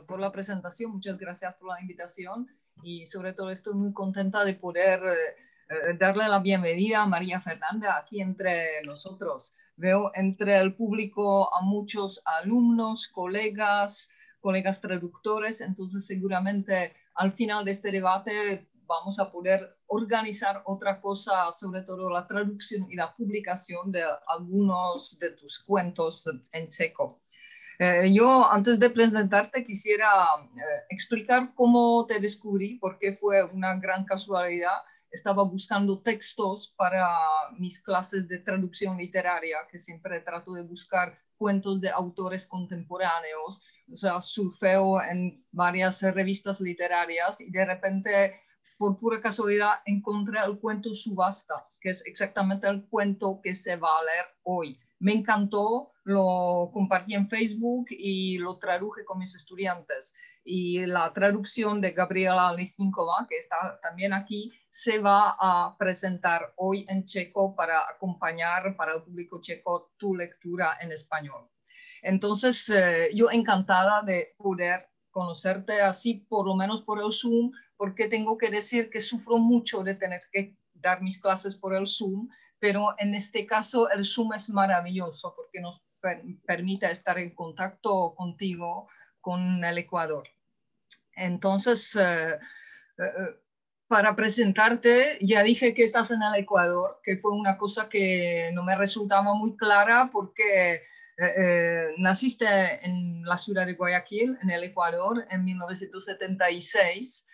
Por la presentación, muchas gracias por la invitación y sobre todo estoy muy contenta de poder darle la bienvenida a María Fernanda aquí entre nosotros. Veo entre el público a muchos alumnos, colegas traductores, entonces seguramente al final de este debate vamos a poder organizar otra cosa, sobre todo la traducción y la publicación de algunos de tus cuentos en checo. Yo antes de presentarte quisiera explicar cómo te descubrí, porque fue una gran casualidad. Estaba buscando textos para mis clases de traducción literaria, que siempre trato de buscar cuentos de autores contemporáneos, o sea, surfeo en varias revistas literarias y de repente, por pura casualidad, encontré el cuento Subasta, que es exactamente el cuento que se va a leer hoy. Me encantó, lo compartí en Facebook y lo traduje con mis estudiantes. Y la traducción de Gabriela Lisníková, que está también aquí, se va a presentar hoy en checo para acompañar para el público checo tu lectura en español. Entonces, yo encantada de poder conocerte así, por lo menos por el Zoom, porque tengo que decir que sufro mucho de tener que dar mis clases por el Zoom, pero en este caso el Zoom es maravilloso porque nos permite estar en contacto contigo, con el Ecuador. Entonces, para presentarte, ya dije que estás en el Ecuador, que fue una cosa que no me resultaba muy clara porque naciste en la ciudad de Guayaquil, en el Ecuador, en 1976.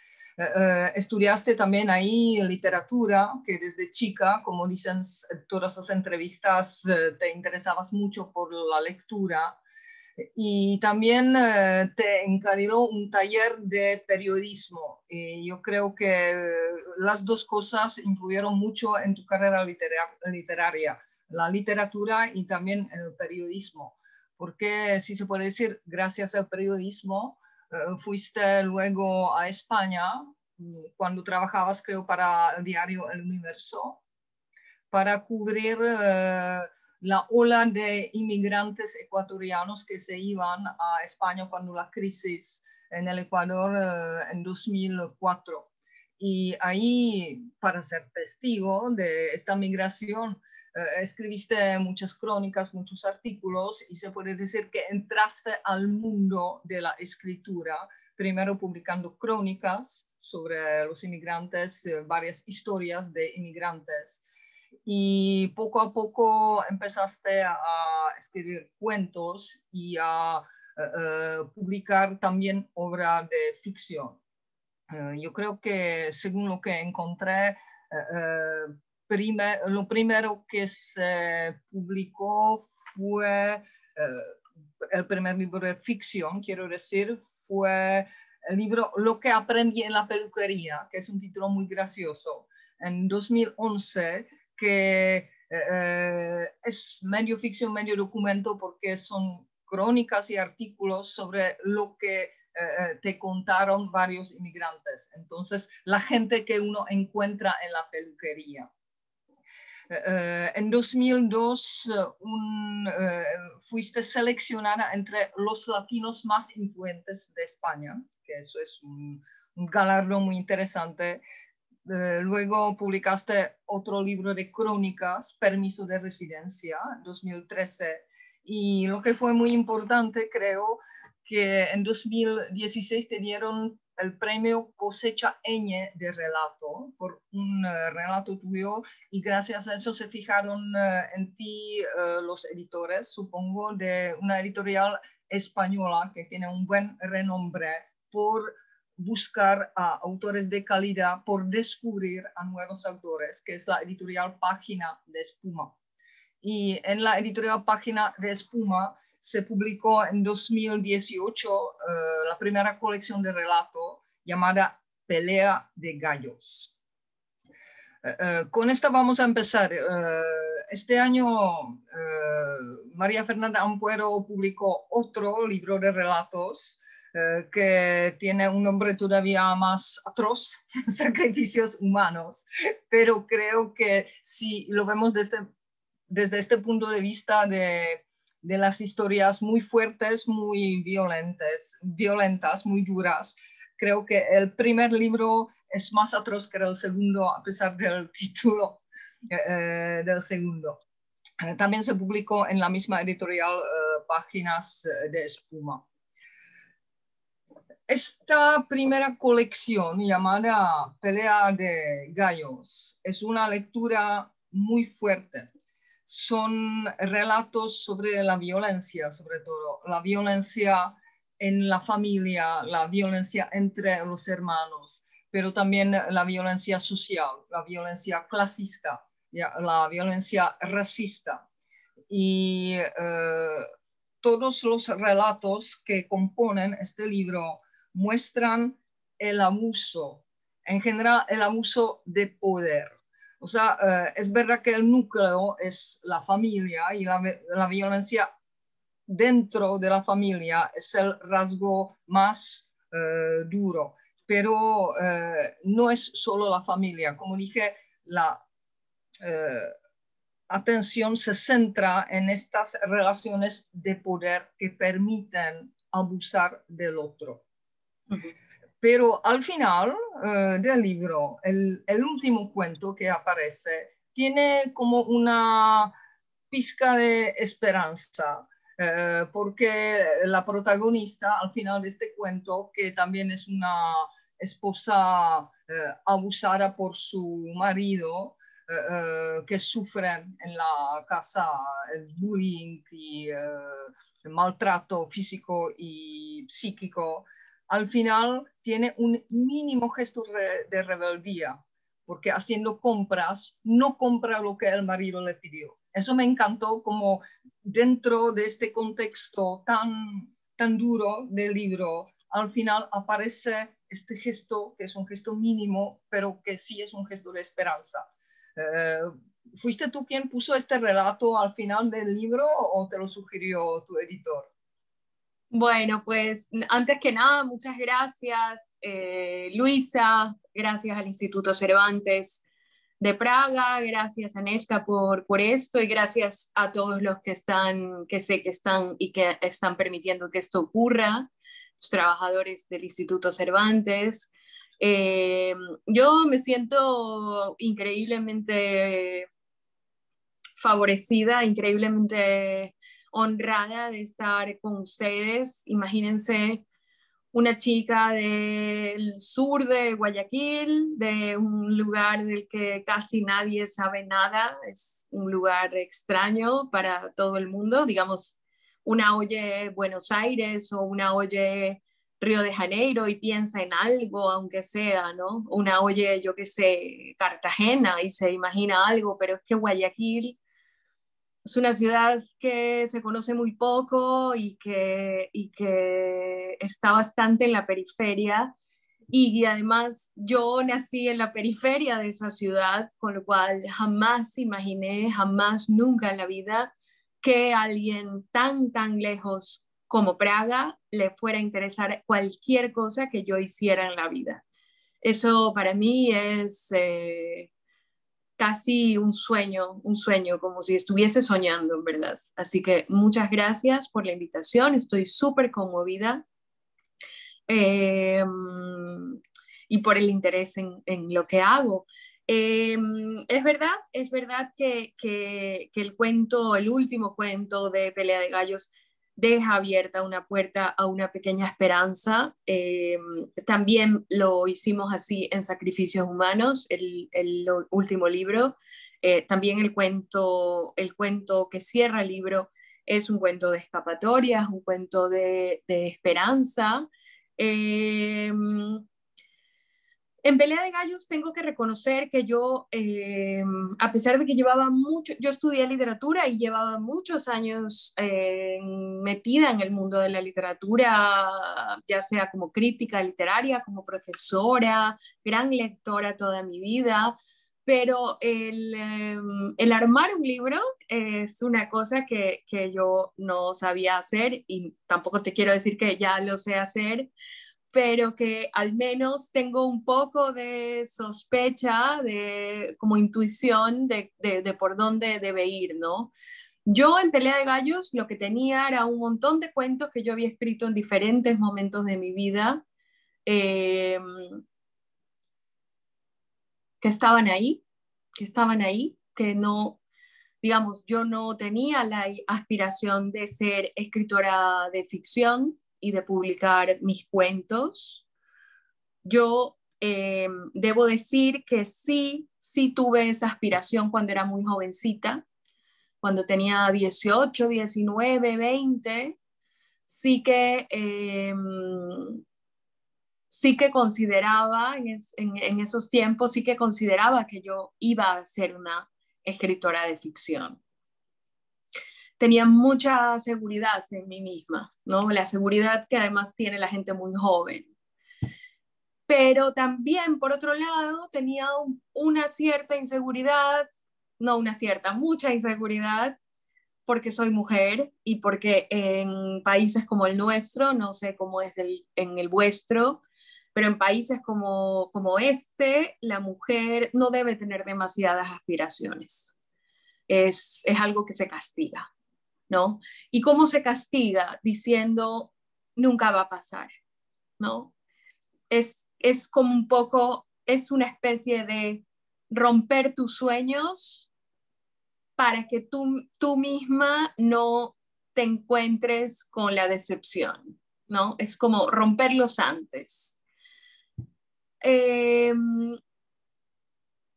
Estudiaste también ahí literatura, que desde chica, como dicen todas las entrevistas, te interesabas mucho por la lectura. Y también te encargó un taller de periodismo. Y yo creo que las dos cosas influyeron mucho en tu carrera literaria, la literatura y también el periodismo. Porque, si se puede decir, gracias al periodismo, fuiste luego a España, cuando trabajabas, creo, para el diario El Universo, para cubrir la ola de inmigrantes ecuatorianos que se iban a España cuando la crisis en el Ecuador en 2004. Y ahí, para ser testigo de esta migración, escribiste muchas crónicas, muchos artículos y se puede decir que entraste al mundo de la escritura, primero publicando crónicas sobre los inmigrantes, varias historias de inmigrantes, y poco a poco empezaste a escribir cuentos y a publicar también obra de ficción. Yo creo que según lo que encontré, lo primero que se publicó fue el primer libro de ficción, quiero decir, fue el libro Lo que aprendí en la peluquería, que es un título muy gracioso, en 2011, que es medio ficción, medio documento, porque son crónicas y artículos sobre lo que te contaron varios inmigrantes. Entonces, la gente que uno encuentra en la peluquería. En 2002 fuiste seleccionada entre los latinos más influyentes de España, que eso es un galardón muy interesante. Luego publicaste otro libro de crónicas, Permiso de Residencia, 2013. Y lo que fue muy importante, creo, que en 2016 te dieron el premio Cosecha Ñ de relato por un relato tuyo, y gracias a eso se fijaron en ti los editores, supongo, de una editorial española que tiene un buen renombre por buscar a autores de calidad, por descubrir a nuevos autores, que es la editorial Página de Espuma. Y en la editorial Página de Espuma se publicó en 2018 la primera colección de relato llamada Pelea de Gallos. Con esta vamos a empezar. Este año María Fernanda Ampuero publicó otro libro de relatos que tiene un nombre todavía más atroz, Sacrificios Humanos, pero creo que si lo vemos desde este punto de vista de de las historias muy fuertes, muy violentas, muy duras. Creo que el primer libro es más atroz que el segundo, a pesar del título del segundo. También se publicó en la misma editorial Páginas de Espuma. Esta primera colección llamada Pelea de Gallos es una lectura muy fuerte. Son relatos sobre la violencia, sobre todo la violencia en la familia, la violencia entre los hermanos, pero también la violencia social, la violencia clasista, la violencia racista. Y todos los relatos que componen este libro muestran el abuso, en general el abuso de poder. O sea, es verdad que el núcleo es la familia y la violencia dentro de la familia es el rasgo más duro, pero no es solo la familia. Como dije, la atención se centra en estas relaciones de poder que permiten abusar del otro. Pero al final del libro, el último cuento que aparece tiene como una pizca de esperanza, porque la protagonista al final de este cuento, que también es una esposa abusada por su marido, que sufren en la casa el bullying y el maltrato físico y psíquico, al final tiene un mínimo gesto de rebeldía, porque haciendo compras no compra lo que el marido le pidió. Eso me encantó, como dentro de este contexto tan duro del libro, al final aparece este gesto, que es un gesto mínimo, pero que sí es un gesto de esperanza. ¿Fuiste tú quien puso este relato al final del libro o te lo sugirió tu editor? Bueno, pues antes que nada, muchas gracias, Luisa, gracias al Instituto Cervantes de Praga, gracias Agnieszka por esto y gracias a todos los que sé que están y que están permitiendo que esto ocurra, los trabajadores del Instituto Cervantes. Yo me siento increíblemente favorecida, increíblemente honrada de estar con ustedes. Imagínense una chica del sur de Guayaquil, de un lugar del que casi nadie sabe nada, es un lugar extraño para todo el mundo, digamos, una oye Buenos Aires o una oye Río de Janeiro y piensa en algo, aunque sea, ¿no? Una oye, yo qué sé, Cartagena y se imagina algo, pero es que Guayaquil es una ciudad que se conoce muy poco y que está bastante en la periferia. Y además yo nací en la periferia de esa ciudad, con lo cual jamás imaginé, jamás, nunca en la vida, que a alguien tan lejos como Praga le fuera a interesar cualquier cosa que yo hiciera en la vida. Eso para mí es casi un sueño, como si estuviese soñando, en verdad. Así que muchas gracias por la invitación, estoy súper conmovida y por el interés en lo que hago. Es verdad que el cuento, el último cuento de Pelea de Gallos, deja abierta una puerta a una pequeña esperanza. También lo hicimos así en Sacrificios Humanos, el último libro. También el cuento que cierra el libro es un cuento de escapatoria, es un cuento de esperanza. En Pelea de Gallos tengo que reconocer que yo, a pesar de que yo estudié literatura y llevaba muchos años metida en el mundo de la literatura, ya sea como crítica literaria, como profesora, gran lectora toda mi vida, pero el armar un libro es una cosa que yo no sabía hacer y tampoco te quiero decir que ya lo sé hacer, pero que al menos tengo un poco de sospecha, como intuición de por dónde debe ir, ¿no? Yo en Pelea de Gallos lo que tenía era un montón de cuentos que yo había escrito en diferentes momentos de mi vida, eh, que estaban ahí, que no, digamos, yo no tenía la aspiración de ser escritora de ficción y de publicar mis cuentos. Yo debo decir que sí tuve esa aspiración cuando era muy jovencita, cuando tenía 18, 19, 20, sí que, sí que consideraba en esos tiempos, sí que consideraba que yo iba a ser una escritora de ficción. Tenía mucha seguridad en mí misma, ¿no? La seguridad que además tiene la gente muy joven. Pero también, por otro lado, tenía una cierta inseguridad, no una cierta, mucha inseguridad, porque soy mujer y porque en países como el nuestro, no sé cómo es en el vuestro, pero en países como este, la mujer no debe tener demasiadas aspiraciones. Es algo que se castiga, ¿no? ¿Y cómo se castiga? Diciendo, nunca va a pasar, ¿no? Es como un poco, es una especie de romper tus sueños para que tú misma no te encuentres con la decepción, ¿no? Es como romperlos antes. Eh,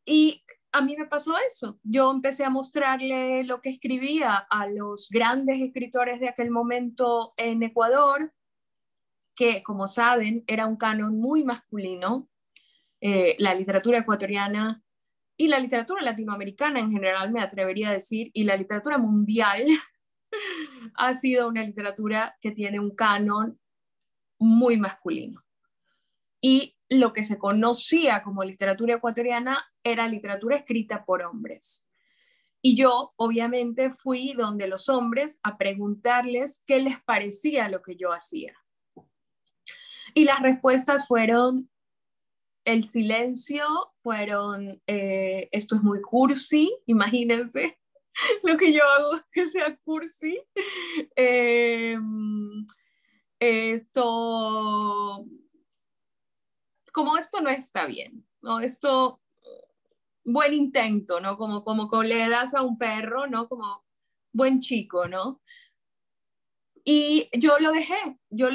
y a mí me pasó eso. Yo empecé a mostrarle lo que escribía a los grandes escritores de aquel momento en Ecuador, que, como saben, era un canon muy masculino. La literatura ecuatoriana y la literatura latinoamericana en general, me atrevería a decir, y la literatura mundial ha sido una literatura que tiene un canon muy masculino. Y lo que se conocía como literatura ecuatoriana era literatura escrita por hombres. Y yo, obviamente, fui donde los hombres a preguntarles qué les parecía lo que yo hacía. Y las respuestas fueron el silencio, fueron esto es muy cursi, imagínense lo que yo hago que sea cursi. Eh, esto, como esto no está bien, ¿no? Esto, buen intento, ¿no? Como le das a un perro, ¿no? Como buen chico, ¿no? Y yo le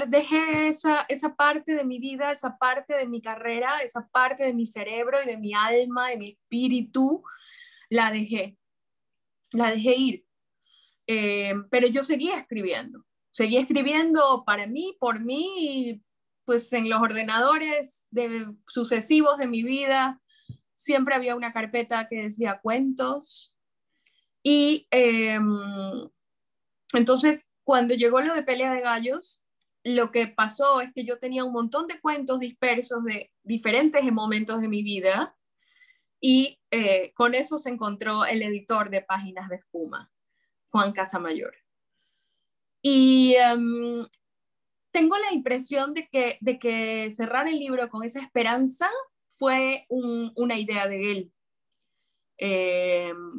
dejé esa parte de mi vida, esa parte de mi carrera, esa parte de mi cerebro y de mi alma, de mi espíritu, la dejé ir. Pero yo seguía escribiendo para mí, por mí, y pues en los ordenadores sucesivos de mi vida siempre había una carpeta que decía cuentos. Y entonces, cuando llegó lo de Pelea de Gallos, lo que pasó es que yo tenía un montón de cuentos dispersos de diferentes momentos de mi vida y con eso se encontró el editor de Páginas de Espuma, Juan Casamayor. Y tengo la impresión de que cerrar el libro con esa esperanza fue una idea de él.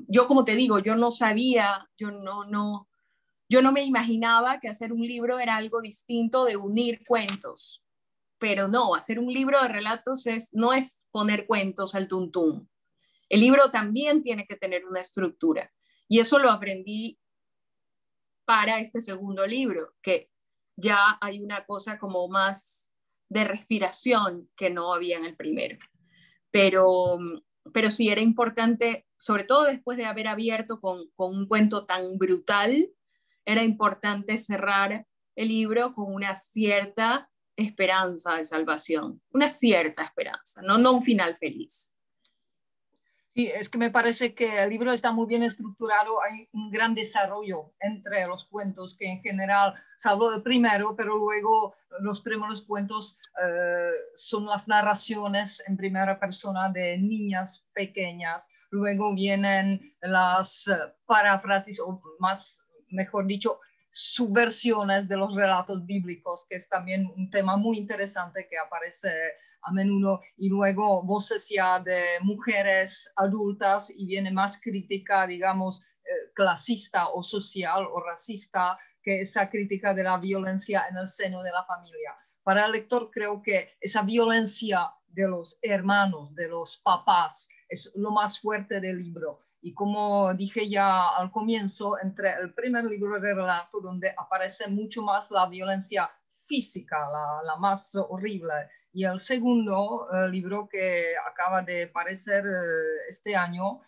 Yo, como te digo, yo no sabía, yo no me imaginaba que hacer un libro era algo distinto de unir cuentos, pero no, hacer un libro de relatos no es poner cuentos al tuntún. El libro también tiene que tener una estructura y eso lo aprendí para este segundo libro, que ya hay una cosa como más de respiración que no había en el primero. Pero, pero sí era importante, sobre todo después de haber abierto con un cuento tan brutal, era importante cerrar el libro con una cierta esperanza de salvación, una cierta esperanza, no un final feliz. Sí, es que me parece que el libro está muy bien estructurado, hay un gran desarrollo entre los cuentos que en general, salvo el primero, pero luego los primeros cuentos son las narraciones en primera persona de niñas pequeñas, luego vienen las paráfrasis o más, mejor dicho, subversiones de los relatos bíblicos, que es también un tema muy interesante que aparece a menudo, y luego voces ya de mujeres adultas y viene más crítica, digamos, clasista o social o racista que esa crítica de la violencia en el seno de la familia. Para el lector creo que esa violencia de los hermanos, de los papás, es lo más fuerte del libro. Y como dije ya al comienzo, entre el primer libro de relato, donde aparece mucho más la violencia física, la más horrible, y el segundo libro que acaba de aparecer este año,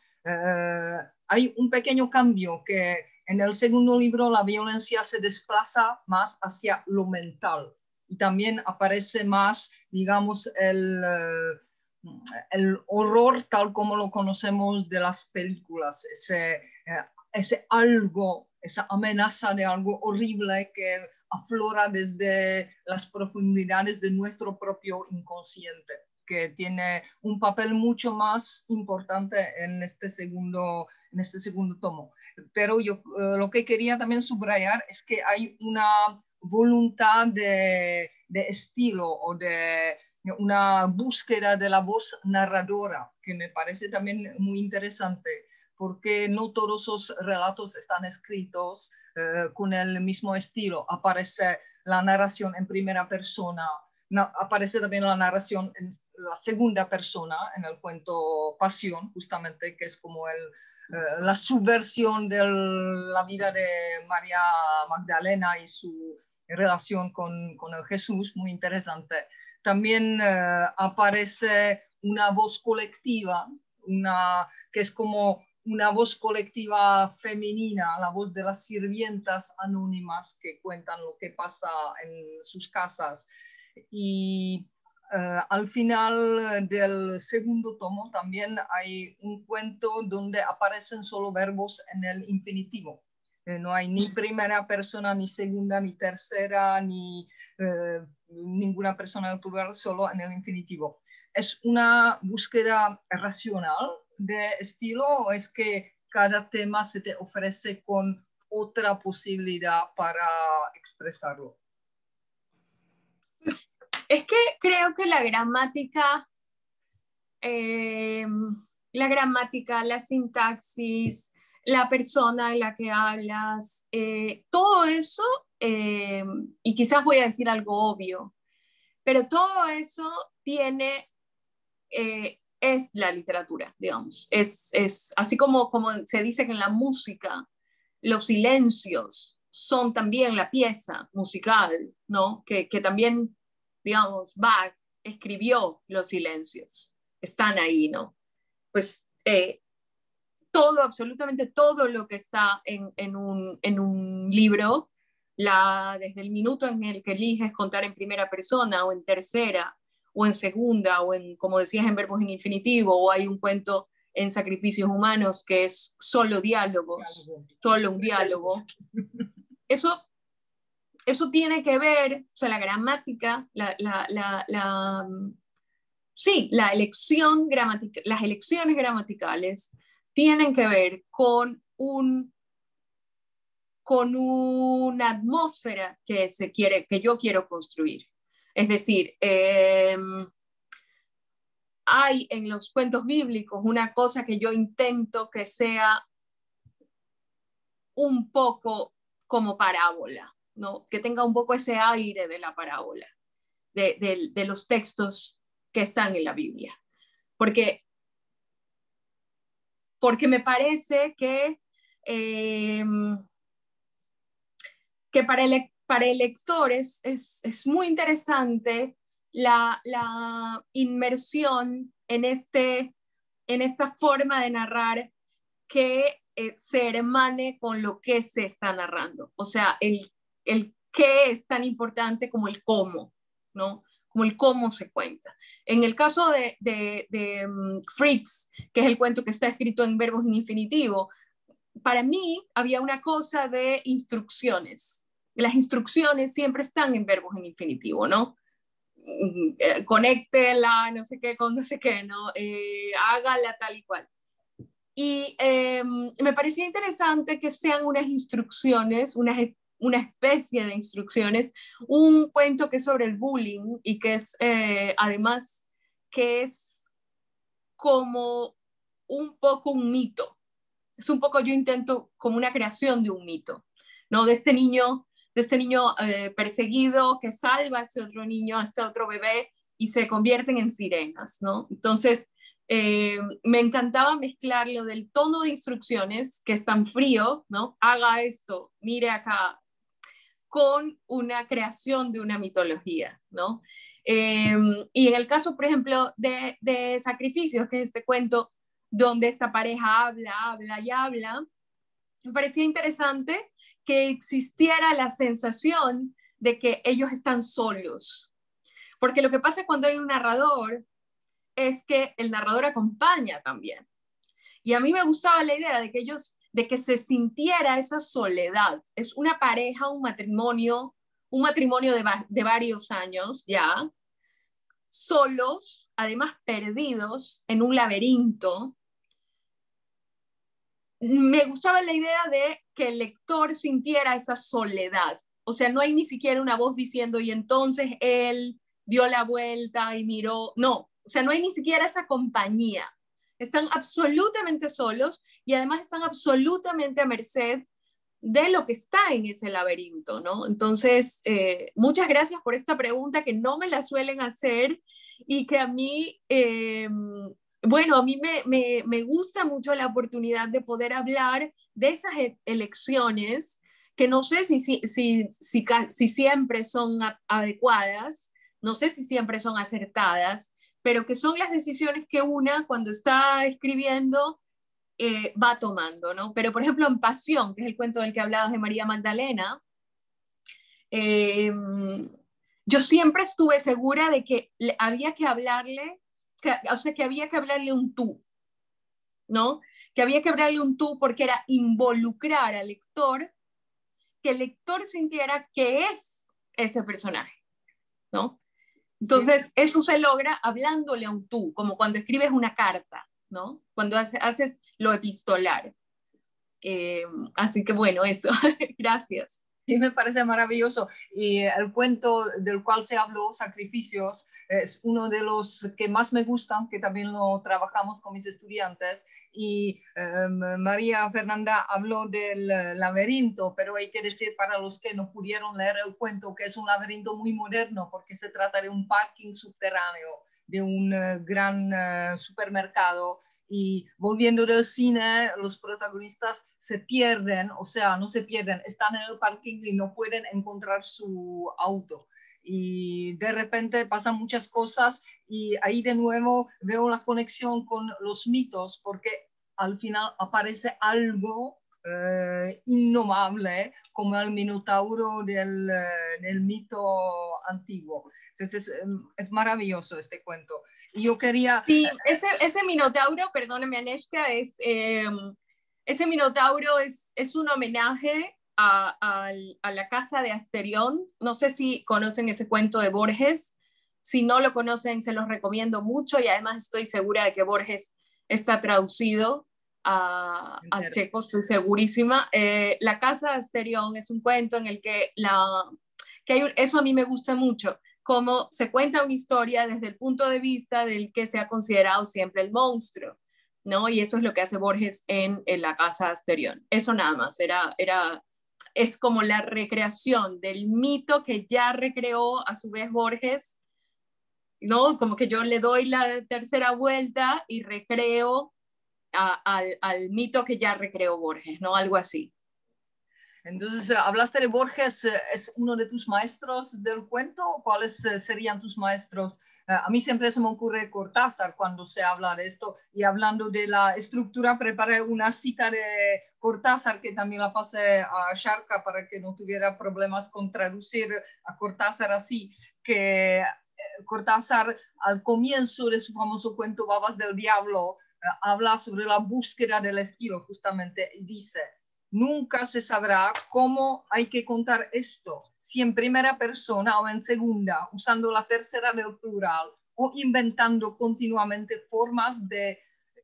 hay un pequeño cambio que en el segundo libro la violencia se desplaza más hacia lo mental y también aparece más, digamos, el horror tal como lo conocemos de las películas, ese algo, esa amenaza de algo horrible que aflora desde las profundidades de nuestro propio inconsciente, que tiene un papel mucho más importante en este segundo tomo. Pero yo lo que quería también subrayar es que hay una voluntad de estilo o de una búsqueda de la voz narradora que me parece también muy interesante, porque no todos los relatos están escritos con el mismo estilo. Aparece la narración en primera persona, aparece también la narración en la segunda persona en el cuento Pasión, justamente, que es como la subversión de la vida de María Magdalena y su relación con el Jesús, muy interesante. También aparece una voz colectiva, que es como una voz colectiva femenina, la voz de las sirvientas anónimas que cuentan lo que pasa en sus casas. Y al final del segundo tomo también hay un cuento donde aparecen solo verbos en el infinitivo. No hay ni primera persona, ni segunda, ni tercera, ni ninguna persona en el plural, solo en el infinitivo. ¿Es una búsqueda racional de estilo o es que cada tema se te ofrece con otra posibilidad para expresarlo? Pues es que creo que la gramática, la sintaxis, la persona en la que hablas, todo eso, y quizás voy a decir algo obvio, pero todo eso es la literatura, digamos. Es así como se dice que en la música los silencios son también la pieza musical, ¿no? Que también, digamos, Bach escribió los silencios, están ahí, ¿no? Pues todo, absolutamente todo lo que está en un libro, desde el minuto en el que eliges contar en primera persona o en tercera o en segunda o en, como decías, en verbos en infinitivo, o hay un cuento en Sacrificios Humanos que es solo diálogos, solo un diálogo. Eso tiene que ver, o sea, la gramática, sí, las elecciones gramaticales tienen que ver con una atmósfera que yo quiero construir. Es decir, hay en los cuentos bíblicos una cosa que yo intento que sea un poco como parábola, ¿no? Que tenga un poco ese aire de la parábola, de los textos que están en la Biblia. Porque me parece que para el lector es muy interesante la inmersión en esta forma de narrar que se hermane con lo que se está narrando. O sea, el qué es tan importante como el cómo, ¿no? Como el cómo se cuenta. En el caso de Freaks, que es el cuento que está escrito en verbos en infinitivo, para mí había una cosa de instrucciones. Las instrucciones siempre están en verbos en infinitivo, ¿no? Conéctela, no sé qué, con no sé qué, ¿no? Hágala tal y cual. Y me parecía interesante que sean unas instrucciones, una especie de instrucciones, un cuento que es sobre el bullying y que es, además, que es como un poco un mito, es un poco, yo intento como una creación de un mito, ¿no? De este niño perseguido que salva a este otro niño, a este otro bebé, y se convierten en sirenas, ¿no? Entonces, me encantaba mezclar lo del tono de instrucciones, que es tan frío, ¿no? Haga esto, mire acá, con una creación de una mitología, ¿no? Y en el caso, por ejemplo, de Sacrificios, que es este cuento donde esta pareja habla y habla, me parecía interesante que existiera la sensación de que ellos están solos. Porque lo que pasa cuando hay un narrador es que el narrador acompaña también. Y a mí me gustaba la idea de que se sintiera esa soledad. Es una pareja, un matrimonio de varios años ya, solos, además perdidos en un laberinto. Me gustaba la idea de que el lector sintiera esa soledad. O sea, no hay ni siquiera una voz diciendo, y entonces él dio la vuelta y miró. No, o sea, no hay ni siquiera esa compañía. Están absolutamente solos y además están absolutamente a merced de lo que está en ese laberinto, ¿no? Entonces, muchas gracias por esta pregunta que no me la suelen hacer y que a mí, bueno, a mí me gusta mucho la oportunidad de poder hablar de esas elecciones que no sé si siempre son adecuadas, no sé si siempre son acertadas, pero que son las decisiones que una cuando está escribiendo va tomando, ¿no? Pero, por ejemplo, en Pasión, que es el cuento del que hablabas de María Magdalena, eh, yo siempre estuve segura de que había que hablarle, o sea, que había que hablarle un tú, ¿no? Que había que hablarle un tú porque era involucrar al lector, que el lector sintiera que es ese personaje, ¿no? Entonces, eso se logra hablándole a un tú, como cuando escribes una carta, ¿no? Cuando haces lo epistolar. Así que bueno, eso. Gracias. Sí, me parece maravilloso. Y el cuento del cual se habló, Sacrificios, es uno de los que más me gustan, que también lo trabajamos con mis estudiantes. Y María Fernanda habló del laberinto, pero hay que decir para los que no pudieron leer el cuento que es un laberinto muy moderno porque se trata de un parking subterráneo, de un gran supermercado. Y volviendo del cine, los protagonistas se pierden, o sea, no se pierden, están en el parking y no pueden encontrar su auto. Y de repente pasan muchas cosas y ahí de nuevo veo la conexión con los mitos porque al final aparece algo innomable como el minotauro del mito antiguo. Entonces es maravilloso este cuento. Y yo quería... Sí, ese minotauro, perdóneme Aneshka, ese minotauro es un homenaje a la casa de Asterión. No sé si conocen ese cuento de Borges. Si no lo conocen, se los recomiendo mucho y además estoy segura de que Borges está traducido al checo, estoy segurísima. La casa de Asterión es un cuento en el que, eso a mí me gusta mucho, cómo se cuenta una historia desde el punto de vista del que se ha considerado siempre el monstruo, ¿no? Y eso es lo que hace Borges en La Casa de Asterión. Eso nada más, es como la recreación del mito que ya recreó a su vez Borges, ¿no? Como que yo le doy la tercera vuelta y recreo al mito que ya recreó Borges, ¿no? Algo así. Entonces, hablaste de Borges, ¿es uno de tus maestros del cuento? ¿Cuáles serían tus maestros? A mí siempre se me ocurre Cortázar cuando se habla de esto. Y hablando de la estructura, preparé una cita de Cortázar que también la pasé a Sharka para que no tuviera problemas con traducir a Cortázar así, que Cortázar al comienzo de su famoso cuento Babas del Diablo habla sobre la búsqueda del estilo justamente y dice: nunca se sabrá cómo hay que contar esto, si en primera persona o en segunda, usando la tercera del plural o inventando continuamente formas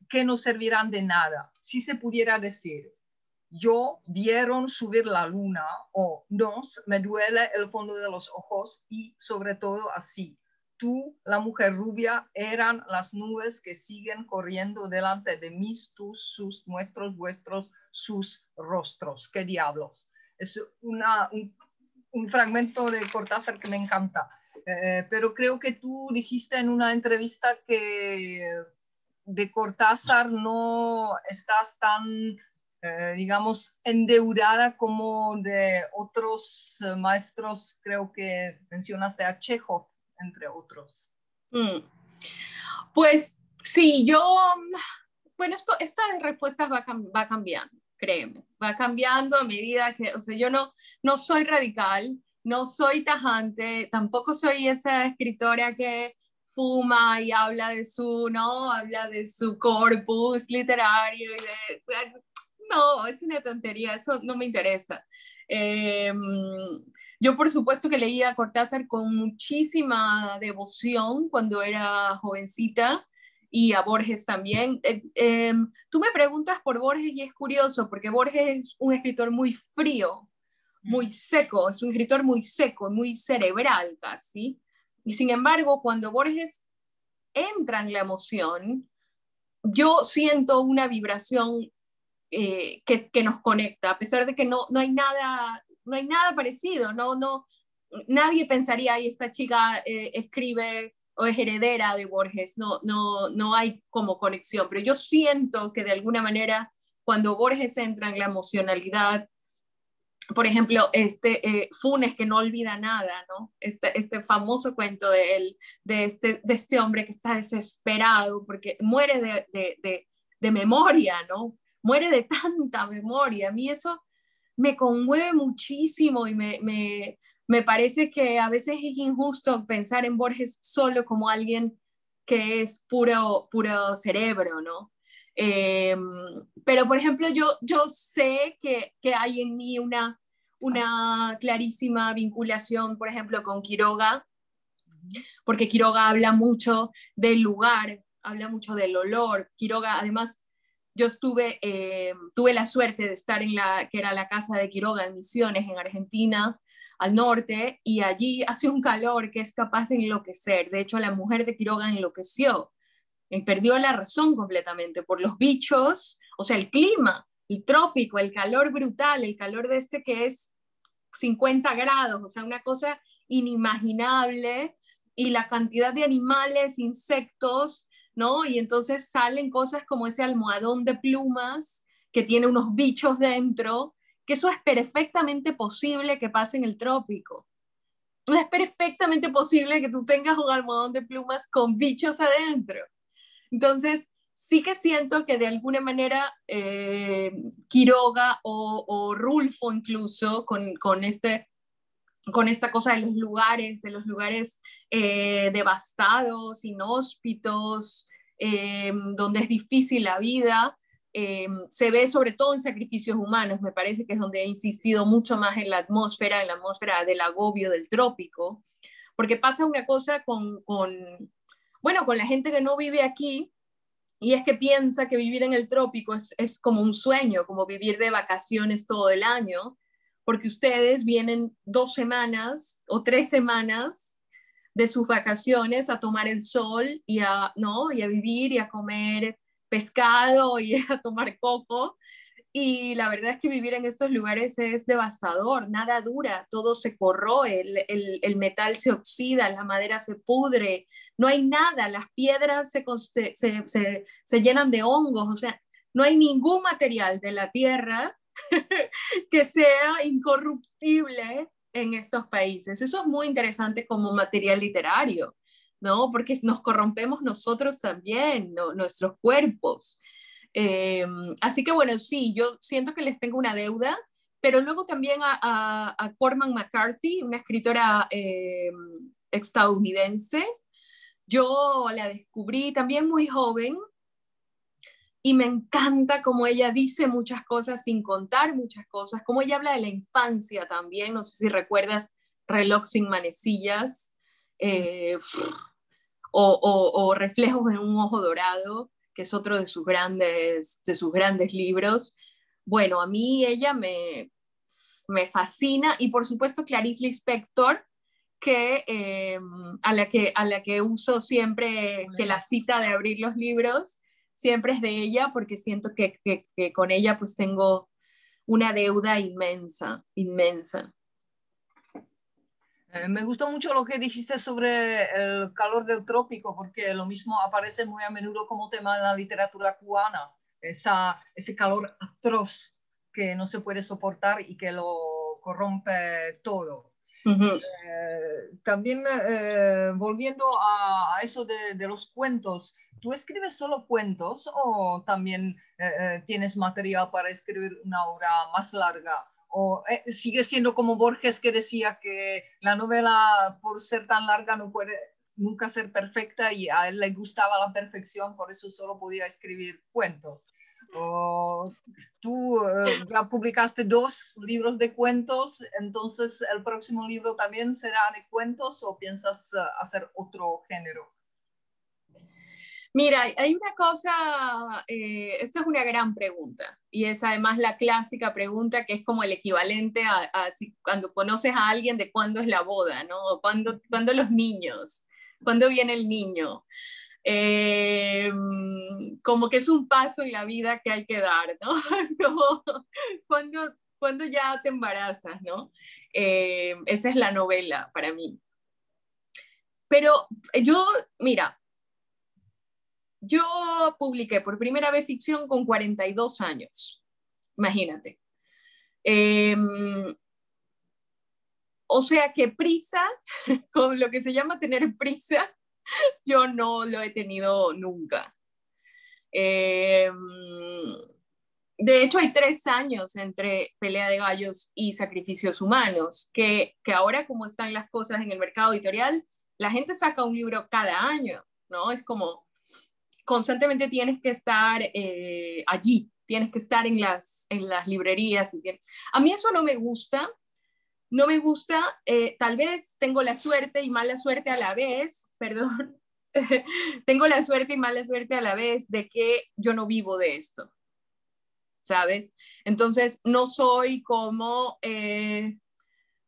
que no servirán de nada. Si se pudiera decir, yo vieron subir la luna o nos, me duele el fondo de los ojos y sobre todo así. tú, la mujer rubia, eran las nubes que siguen corriendo delante de mis, tus, sus, nuestros, vuestros, sus rostros. ¿Qué diablos? Es un fragmento de Cortázar que me encanta. Pero creo que tú dijiste en una entrevista que de Cortázar no estás tan, digamos, endeudada como de otros maestros. Creo que mencionaste a Chekhov, entre otros. Pues sí, yo, bueno, esta respuesta va cambiando, créeme, va cambiando a medida que, o sea, yo no soy radical, no soy tajante, tampoco soy esa escritora que fuma y habla de habla de su corpus literario no, es una tontería, eso no me interesa. Yo por supuesto que leía a Cortázar con muchísima devoción cuando era jovencita y a Borges también. Tú me preguntas por Borges y es curioso porque Borges es un escritor muy frío, muy seco, es un escritor muy seco, muy cerebral casi. Y sin embargo, cuando Borges entra en la emoción, yo siento una vibración que nos conecta, a pesar de que no hay nada parecido, nadie pensaría, ahí esta chica escribe o es heredera de Borges, no hay como conexión, pero yo siento que de alguna manera cuando Borges entra en la emocionalidad, por ejemplo, Funes que no olvida nada, ¿no? Este famoso cuento de él, de este hombre que está desesperado porque muere de memoria, ¿no? Muere de tanta memoria. A mí eso me conmueve muchísimo y me parece que a veces es injusto pensar en Borges solo como alguien que es puro cerebro, ¿no? Pero, por ejemplo, yo sé que hay en mí una clarísima vinculación, por ejemplo, con Quiroga, porque Quiroga habla mucho del lugar, habla mucho del olor. Quiroga, además, yo tuve la suerte de estar que era la casa de Quiroga en Misiones, en Argentina, al norte, y allí hace un calor que es capaz de enloquecer. De hecho, la mujer de Quiroga enloqueció, perdió la razón completamente por los bichos, o sea, el clima, el trópico, el calor brutal, el calor de que es 50 grados, o sea, una cosa inimaginable, y la cantidad de animales, insectos, ¿no? Y entonces salen cosas como ese almohadón de plumas que tiene unos bichos dentro, que eso es perfectamente posible que pase en el trópico. Es perfectamente posible que tú tengas un almohadón de plumas con bichos adentro. Entonces, sí que siento que de alguna manera Quiroga o Rulfo incluso con esta cosa de los lugares devastados, inhóspitos, donde es difícil la vida, se ve sobre todo en Sacrificios Humanos, me parece que es donde he insistido mucho más en la atmósfera del agobio del trópico, porque pasa una cosa bueno, con la gente que no vive aquí, y es que piensa que vivir en el trópico es como un sueño, como vivir de vacaciones todo el año, porque ustedes vienen 2 semanas o 3 semanas de sus vacaciones a tomar el sol ¿no? y a vivir y a comer pescado y a tomar coco. Y la verdad es que vivir en estos lugares es devastador, nada dura, todo se corroe, el metal se oxida, la madera se pudre, no hay nada, las piedras se llenan de hongos, o sea, no hay ningún material de la tierra que sea incorruptible en estos países. Eso es muy interesante como material literario, ¿no? Porque nos corrompemos nosotros también, ¿no? Nuestros cuerpos. Así que bueno, sí, yo siento que les tengo una deuda, pero luego también a Cormac McCarthy, una escritora estadounidense. Yo la descubrí también muy joven y me encanta cómo ella dice muchas cosas sin contar muchas cosas, cómo ella habla de la infancia también, no sé si recuerdas Reloj sin manecillas, o Reflejos en un ojo dorado, que es otro de sus grandes libros. Bueno, a mí ella me fascina, y por supuesto Clarice Lispector, a la que uso siempre, que la cita de abrir los libros siempre es de ella, porque siento que con ella pues tengo una deuda inmensa, inmensa. Me gustó mucho lo que dijiste sobre el calor del trópico, porque lo mismo aparece muy a menudo como tema en la literatura cubana, ese calor atroz que no se puede soportar y que lo corrompe todo. Uh-huh. También volviendo a eso de los cuentos, ¿tú escribes solo cuentos o también tienes material para escribir una obra más larga? ¿O sigue siendo como Borges, que decía que la novela, por ser tan larga, no puede nunca ser perfecta, y a él le gustaba la perfección, por eso solo podía escribir cuentos? ¿O tú ya publicaste 2 libros de cuentos, entonces el próximo libro también será de cuentos, o piensas hacer otro género? Mira, hay una cosa, esta es una gran pregunta, y es además la clásica pregunta que es como el equivalente a si, cuando conoces a alguien, de cuándo es la boda, ¿no? O cuándo los niños, cuándo viene el niño. Como que es un paso en la vida que hay que dar, ¿no? Es como cuando ya te embarazas, ¿no? Esa es la novela para mí. Pero mira, yo publiqué por primera vez ficción con 42 años, imagínate. O sea que prisa, con lo que se llama tener prisa, yo no lo he tenido nunca. De hecho, hay 3 años entre Pelea de Gallos y Sacrificios Humanos, que ahora, como están las cosas en el mercado editorial, la gente saca un libro cada año, ¿no? Es como constantemente tienes que estar allí, tienes que estar en las librerías. A mí eso no me gusta, tal vez tengo la suerte y mala suerte a la vez, perdón, tengo la suerte y mala suerte a la vez de que yo no vivo de esto, ¿sabes? Entonces no soy como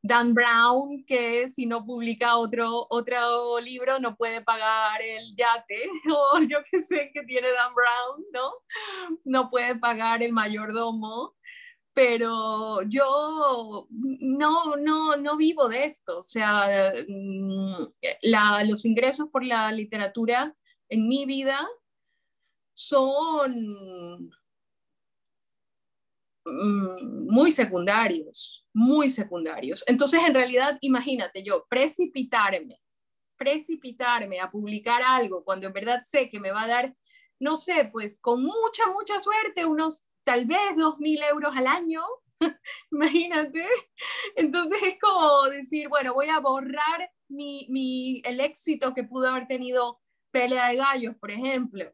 Dan Brown, que si no publica otro libro no puede pagar el yate, o yo que sé que tiene Dan Brown, ¿no? No puede pagar el mayordomo, pero yo no vivo de esto. O sea, los ingresos por la literatura en mi vida son muy secundarios, muy secundarios. Entonces, en realidad, imagínate yo, precipitarme a publicar algo cuando en verdad sé que me va a dar, no sé, pues con mucha suerte, unos tal vez 2.000 euros al año, imagínate. Entonces es como decir, bueno, voy a borrar el éxito que pudo haber tenido Pelea de Gallos, por ejemplo,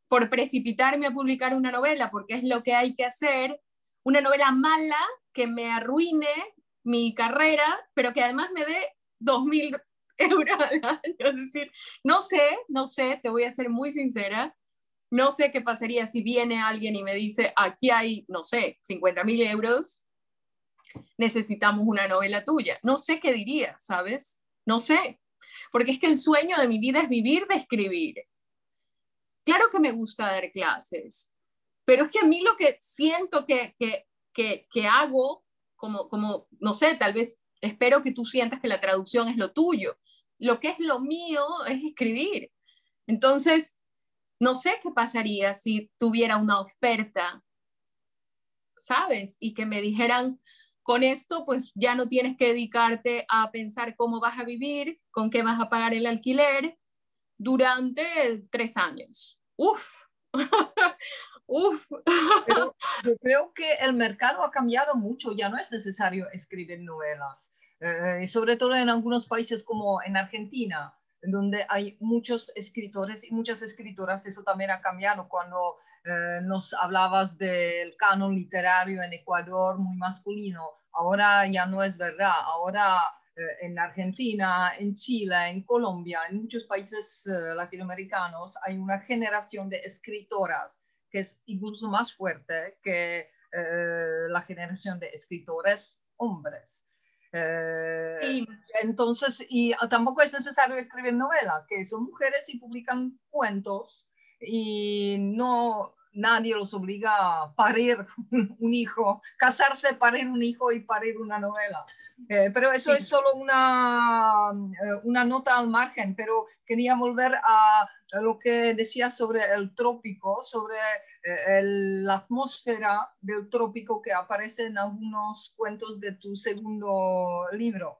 por precipitarme a publicar una novela, porque es lo que hay que hacer, una novela mala que me arruine mi carrera, pero que además me dé 2.000 euros al año. Es decir, no sé, te voy a ser muy sincera, no sé qué pasaría si viene alguien y me dice, aquí hay, no sé, 50.000 euros, necesitamos una novela tuya. No sé qué diría, ¿sabes? No sé, porque es que el sueño de mi vida es vivir de escribir. Claro que me gusta dar clases, pero es que a mí lo que siento que hago, como, no sé, tal vez espero que tú sientas que la traducción es lo tuyo. Lo que es lo mío es escribir. Entonces, no sé qué pasaría si tuviera una oferta, ¿sabes? Y que me dijeran, con esto, pues ya no tienes que dedicarte a pensar cómo vas a vivir, con qué vas a pagar el alquiler durante 3 años. Uf. Uf. Pero yo creo que el mercado ha cambiado mucho, ya no es necesario escribir novelas. Sobre todo en algunos países como en Argentina, donde hay muchos escritores y muchas escritoras. Eso también ha cambiado. Cuando nos hablabas del canon literario en Ecuador muy masculino, ahora ya no es verdad. Ahora en Argentina, en Chile, en Colombia, en muchos países latinoamericanos hay una generación de escritoras que es incluso más fuerte que la generación de escritores hombres. Eh, Sí. entonces, y tampoco es necesario escribir novela, que son mujeres y publican cuentos y no nadie los obliga a parir un hijo, casarse, parir un hijo y parir una novela. Pero eso es Sí. solo una nota al margen, pero quería volver a lo que decía sobre el trópico, sobre la atmósfera del trópico que aparece en algunos cuentos de tu segundo libro.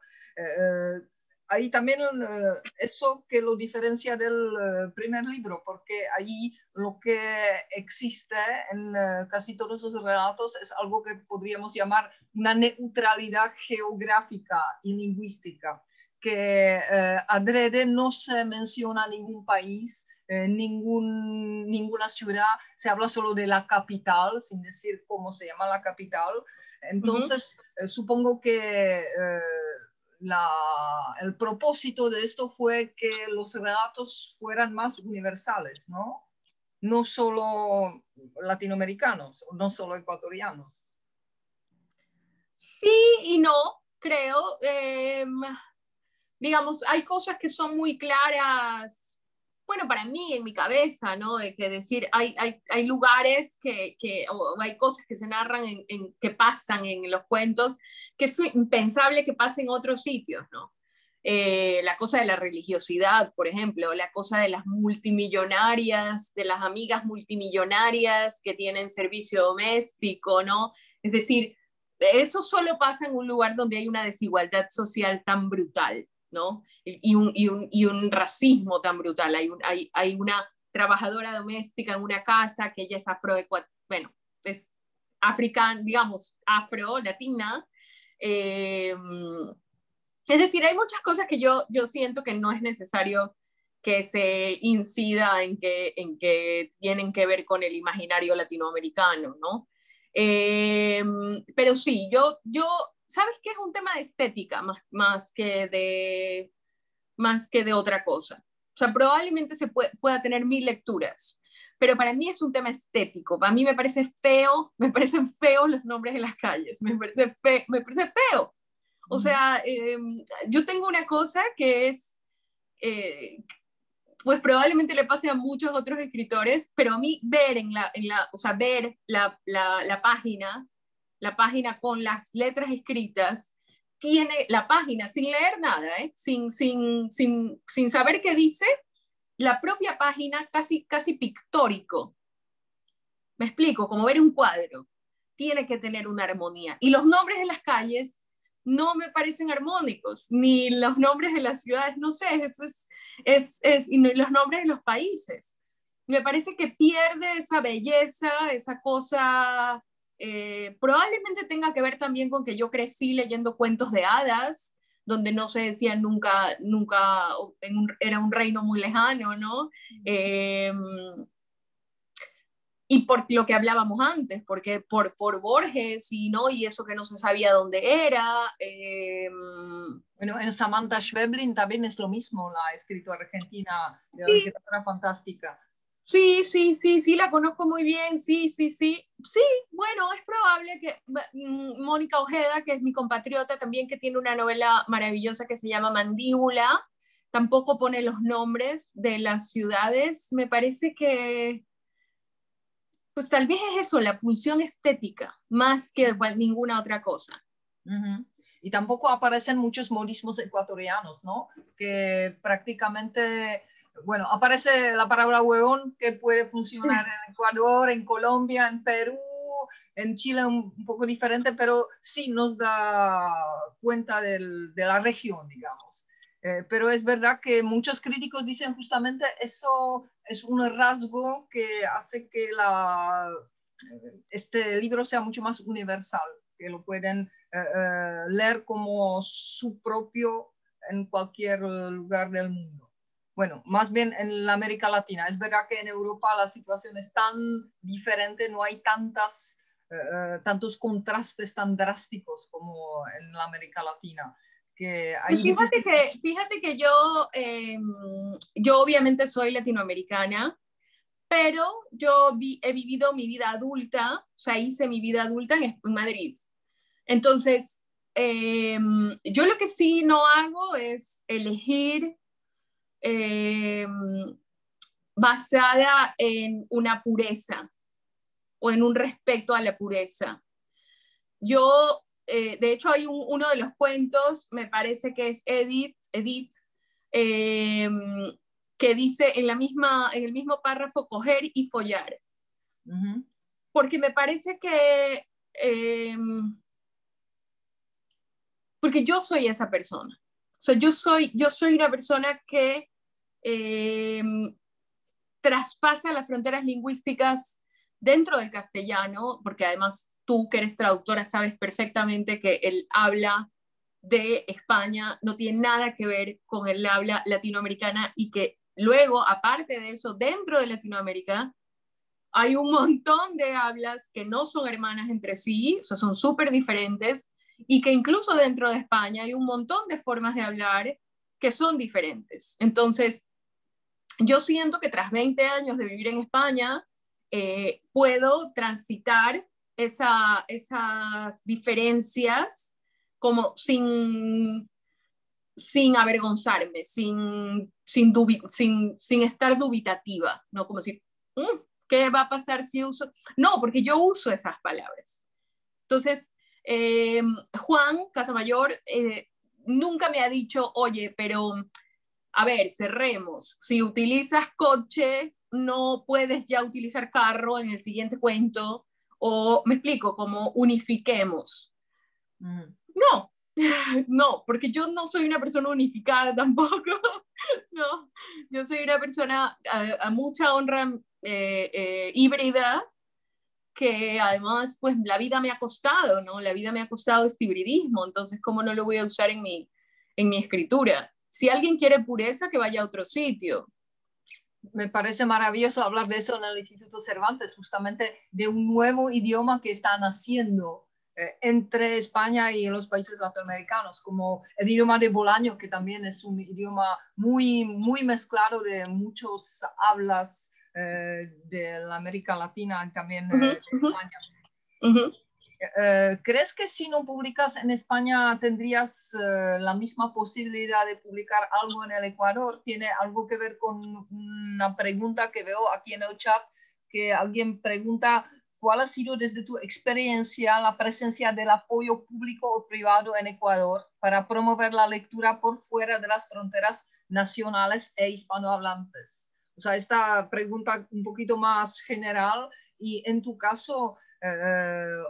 Ahí también eso que lo diferencia del primer libro, porque ahí lo que existe en casi todos los relatos es algo que podríamos llamar una neutralidad geográfica y lingüística, que adrede no se menciona ningún país, ninguna ciudad, se habla solo de la capital, sin decir cómo se llama la capital. Entonces, supongo que el propósito de esto fue que los relatos fueran más universales, ¿no? No solo latinoamericanos, no solo ecuatorianos. Sí y no, creo. Digamos, hay cosas que son muy claras, bueno, para mí, en mi cabeza, ¿no? De que decir, hay lugares o hay cosas que se narran, que pasan en los cuentos, que es impensable que pasen en otros sitios, ¿no? La cosa de la religiosidad, por ejemplo, la cosa de las multimillonarias, de las amigas multimillonarias que tienen servicio doméstico, ¿no? Es decir, eso solo pasa en un lugar donde hay una desigualdad social tan brutal, ¿no? Y un racismo tan brutal. Hay una trabajadora doméstica en una casa que ella es bueno, es africana, digamos, afro-latina. Es decir, hay muchas cosas que yo siento que no es necesario que se incida en que tienen que ver con el imaginario latinoamericano, ¿no? Pero sí, ¿sabes qué? Es un tema de estética más que de otra cosa. O sea, probablemente pueda tener 1000 lecturas, pero para mí es un tema estético. Para mí me parecen feos los nombres de las calles, me parece feo. O sea, yo tengo una cosa que es, pues probablemente le pase a muchos otros escritores, pero a mí ver o sea, ver la página con las letras escritas, tiene la página sin leer nada, sin saber qué dice, la propia página casi pictórico. Me explico, como ver un cuadro. Tiene que tener una armonía. Y los nombres de las calles no me parecen armónicos, ni los nombres de las ciudades, no sé, y los nombres de los países. Me parece que pierde esa belleza, esa cosa. Probablemente tenga que ver también con que yo crecí leyendo cuentos de hadas, donde no se decía nunca, era un reino muy lejano, ¿no? Y por lo que hablábamos antes, porque por Borges y eso que no se sabía dónde era. Bueno, en Samantha Schweblin también es lo mismo, la escritora argentina de la Sí, literatura fantástica. sí, la conozco muy bien, sí. Sí, bueno, es probable que Mónica Ojeda, que es mi compatriota también, que tiene una novela maravillosa que se llama Mandíbula, tampoco pone los nombres de las ciudades. Me parece que pues tal vez es eso, la pulsión estética, más que ninguna otra cosa. Uh-huh. Y tampoco aparecen muchos modismos ecuatorianos, ¿no? Que prácticamente, bueno, aparece la palabra huevón que puede funcionar en Ecuador, en Colombia, en Perú, en Chile un poco diferente, pero sí nos da cuenta de la región, digamos. Pero es verdad que muchos críticos dicen justamente eso es un rasgo que hace que este libro sea mucho más universal, que lo pueden leer como su propio en cualquier lugar del mundo. Bueno, más bien en la América Latina. Es verdad que en Europa la situación es tan diferente, no hay tantos contrastes tan drásticos como en la América Latina. Que pues hay muchos... fíjate que yo obviamente soy latinoamericana, pero he vivido mi vida adulta, o sea, hice mi vida adulta en Madrid. Entonces, yo lo que sí no hago es elegir basada en una pureza o en un respeto a la pureza. Yo, de hecho, hay uno de los cuentos, me parece que es Edith, que dice en el mismo párrafo coger y follar. Ujú. Porque me parece que, porque yo soy esa persona. O sea, yo soy una persona que traspasa las fronteras lingüísticas dentro del castellano, porque además tú que eres traductora sabes perfectamente que el habla de España no tiene nada que ver con el habla latinoamericana y que luego, aparte de eso, dentro de Latinoamérica hay un montón de hablas que no son hermanas entre sí, o sea, son súper diferentes, y que incluso dentro de España hay un montón de formas de hablar que son diferentes. Entonces, yo siento que tras 20 años de vivir en España, puedo transitar esas diferencias como sin avergonzarme, sin estar dubitativa, ¿no? Como si, ¿qué va a pasar si uso? No, porque yo uso esas palabras. Entonces, Juan Casamayor nunca me ha dicho, oye, pero a ver, cerremos. Si utilizas coche, no puedes ya utilizar carro en el siguiente cuento. O me explico, como unifiquemos. No, no, porque yo no soy una persona unificada tampoco. No, yo soy una persona a mucha honra híbrida, que además, pues la vida me ha costado, ¿no? La vida me ha costado este hibridismo, entonces, ¿cómo no lo voy a usar en mi escritura? Si alguien quiere pureza, que vaya a otro sitio. Me parece maravilloso hablar de eso en el Instituto Cervantes, justamente de un nuevo idioma que están haciendo entre España y los países latinoamericanos, como el idioma de Bolaño, que también es un idioma muy, muy mezclado de muchos hablas de la América Latina y también de España. ¿Crees que si no publicas en España tendrías la misma posibilidad de publicar algo en el Ecuador? ¿Tiene algo que ver con una pregunta que veo aquí en el chat, que alguien pregunta cuál ha sido desde tu experiencia la presencia del apoyo público o privado en Ecuador para promover la lectura por fuera de las fronteras nacionales e hispanohablantes? O sea, esta pregunta un poquito más general, y en tu caso...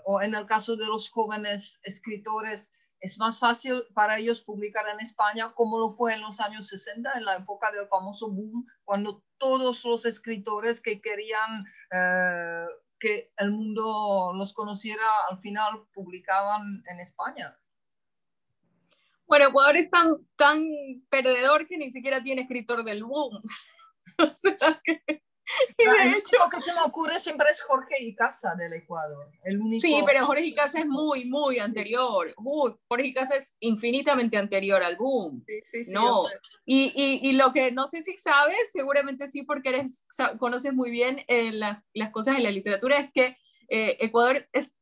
o en el caso de los jóvenes escritores, es más fácil para ellos publicar en España, como lo fue en los años 60, en la época del famoso boom, cuando todos los escritores que querían que el mundo los conociera, al final publicaban en España. Bueno, Ecuador es tan perdedor que ni siquiera tiene escritor del boom. O sea que... El único que se me ocurre siempre es Jorge Icaza del Ecuador. El único... Sí, pero Jorge Icaza es muy, muy anterior. Jorge Icaza es infinitamente anterior al boom. Sí, no. Y lo que no sé si sabes, seguramente sí, porque conoces muy bien las cosas en la literatura, es que Ecuador es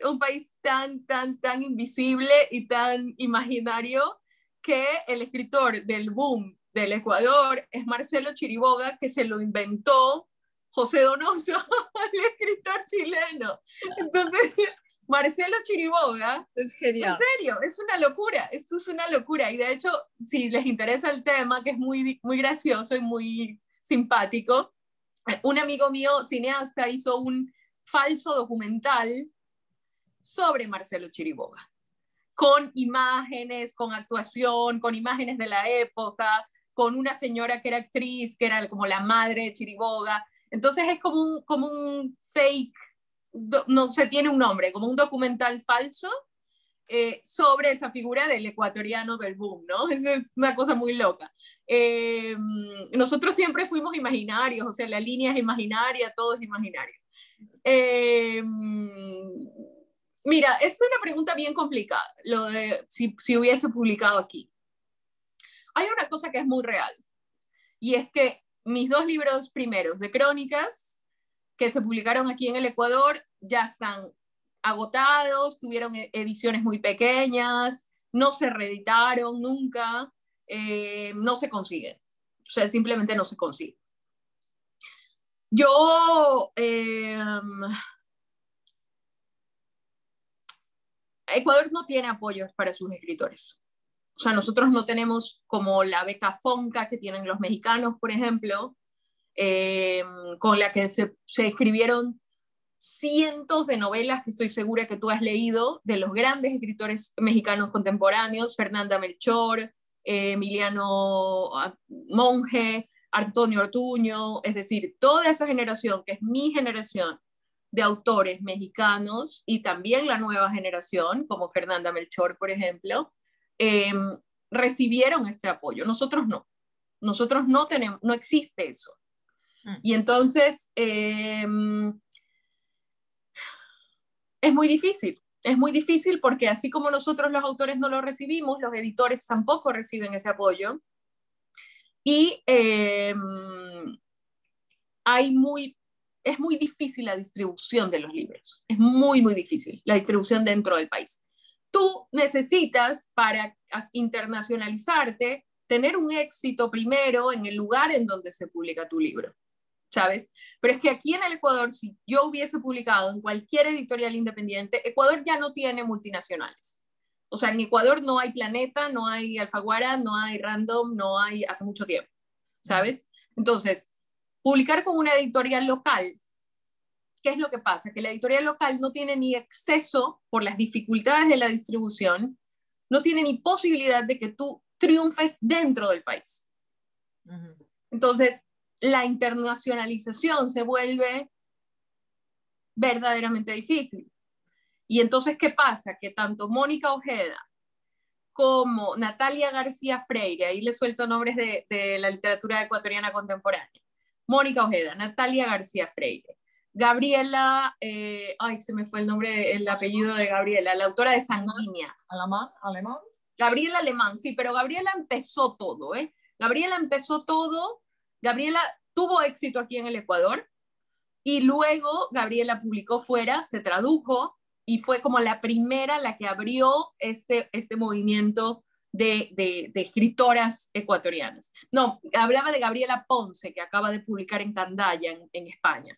un país tan invisible y tan imaginario, que el escritor del boom del Ecuador es Marcelo Chiriboga, que se lo inventó José Donoso, el escritor chileno. Entonces, Marcelo Chiriboga, es genial. En serio, es una locura, esto es una locura. Y de hecho, si les interesa el tema, que es muy, muy gracioso y muy simpático, un amigo mío, cineasta, hizo un falso documental sobre Marcelo Chiriboga, con imágenes, con actuación, con imágenes de la época, con una señora que era actriz, que era como la madre de Chiriboga. Entonces es como un fake, no se tiene un nombre, como un documental falso sobre esa figura del ecuatoriano del boom, ¿no? Eso es una cosa muy loca. Nosotros siempre fuimos imaginarios, o sea, la línea es imaginaria, todo es imaginario. Mira, es una pregunta bien complicada, lo de si hubiese publicado aquí. Hay una cosa que es muy real, y es que mis 2 libros primeros de crónicas, que se publicaron aquí en el Ecuador, ya están agotados, tuvieron ediciones muy pequeñas, no se reeditaron nunca, no se consiguen. O sea, simplemente no se consigue. Yo, Ecuador no tiene apoyos para sus escritores. O sea, nosotros no tenemos como la beca FONCA que tienen los mexicanos, por ejemplo, con la que se escribieron cientos de novelas que estoy segura que tú has leído de los grandes escritores mexicanos contemporáneos, Fernanda Melchor, Emiliano Monge, Antonio Ortuño, es decir, toda esa generación, que es mi generación de autores mexicanos, y también la nueva generación, como Fernanda Melchor, por ejemplo, recibieron este apoyo. Nosotros no tenemos, no existe eso. Y entonces es muy difícil porque así como nosotros los autores no lo recibimos, los editores tampoco reciben ese apoyo. Y es muy difícil la distribución de los libros, es muy, muy difícil la distribución dentro del país. Tú necesitas, para internacionalizarte, tener un éxito primero en el lugar en donde se publica tu libro, ¿sabes? Pero es que aquí en el Ecuador, si yo hubiese publicado en cualquier editorial independiente, Ecuador ya no tiene multinacionales. O sea, en Ecuador no hay Planeta, no hay Alfaguara, no hay Random, no hay hace mucho tiempo, ¿sabes? Entonces, publicar con una editorial local, ¿qué es lo que pasa? Que la editorial local no tiene ni acceso, por las dificultades de la distribución, no tiene ni posibilidad de que tú triunfes dentro del país. Entonces, la internacionalización se vuelve verdaderamente difícil. Y entonces, ¿qué pasa? Que tanto Mónica Ojeda como Natalia García Freire, ahí le suelto nombres de la literatura ecuatoriana contemporánea, Mónica Ojeda, Natalia García Freire, Gabriela, se me fue el apellido de Gabriela, la autora de Sanguínea. ¿Alemán? Gabriela Alemán, sí, pero Gabriela empezó todo, Gabriela tuvo éxito aquí en el Ecuador y luego Gabriela publicó fuera, se tradujo y fue como la primera la que abrió este movimiento de escritoras ecuatorianas. No, hablaba de Gabriela Ponce, que acaba de publicar en Candaya, en España.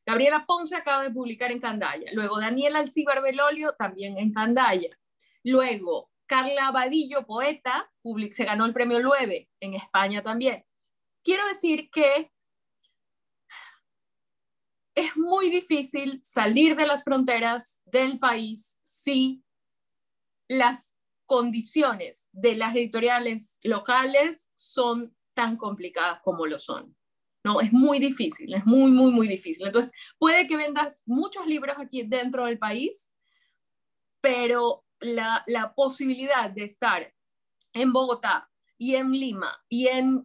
Gabriela Ponce acaba de publicar en Candaya. Luego Daniela Alcíbar Belolio, también en Candaya. Luego Carla Abadillo, poeta, se ganó el premio Loewe en España también. Quiero decir que es muy difícil salir de las fronteras del país si las condiciones de las editoriales locales son tan complicadas como lo son. No, es muy difícil, es muy, muy, muy difícil. Entonces, puede que vendas muchos libros aquí dentro del país, pero la posibilidad de estar en Bogotá y en Lima y en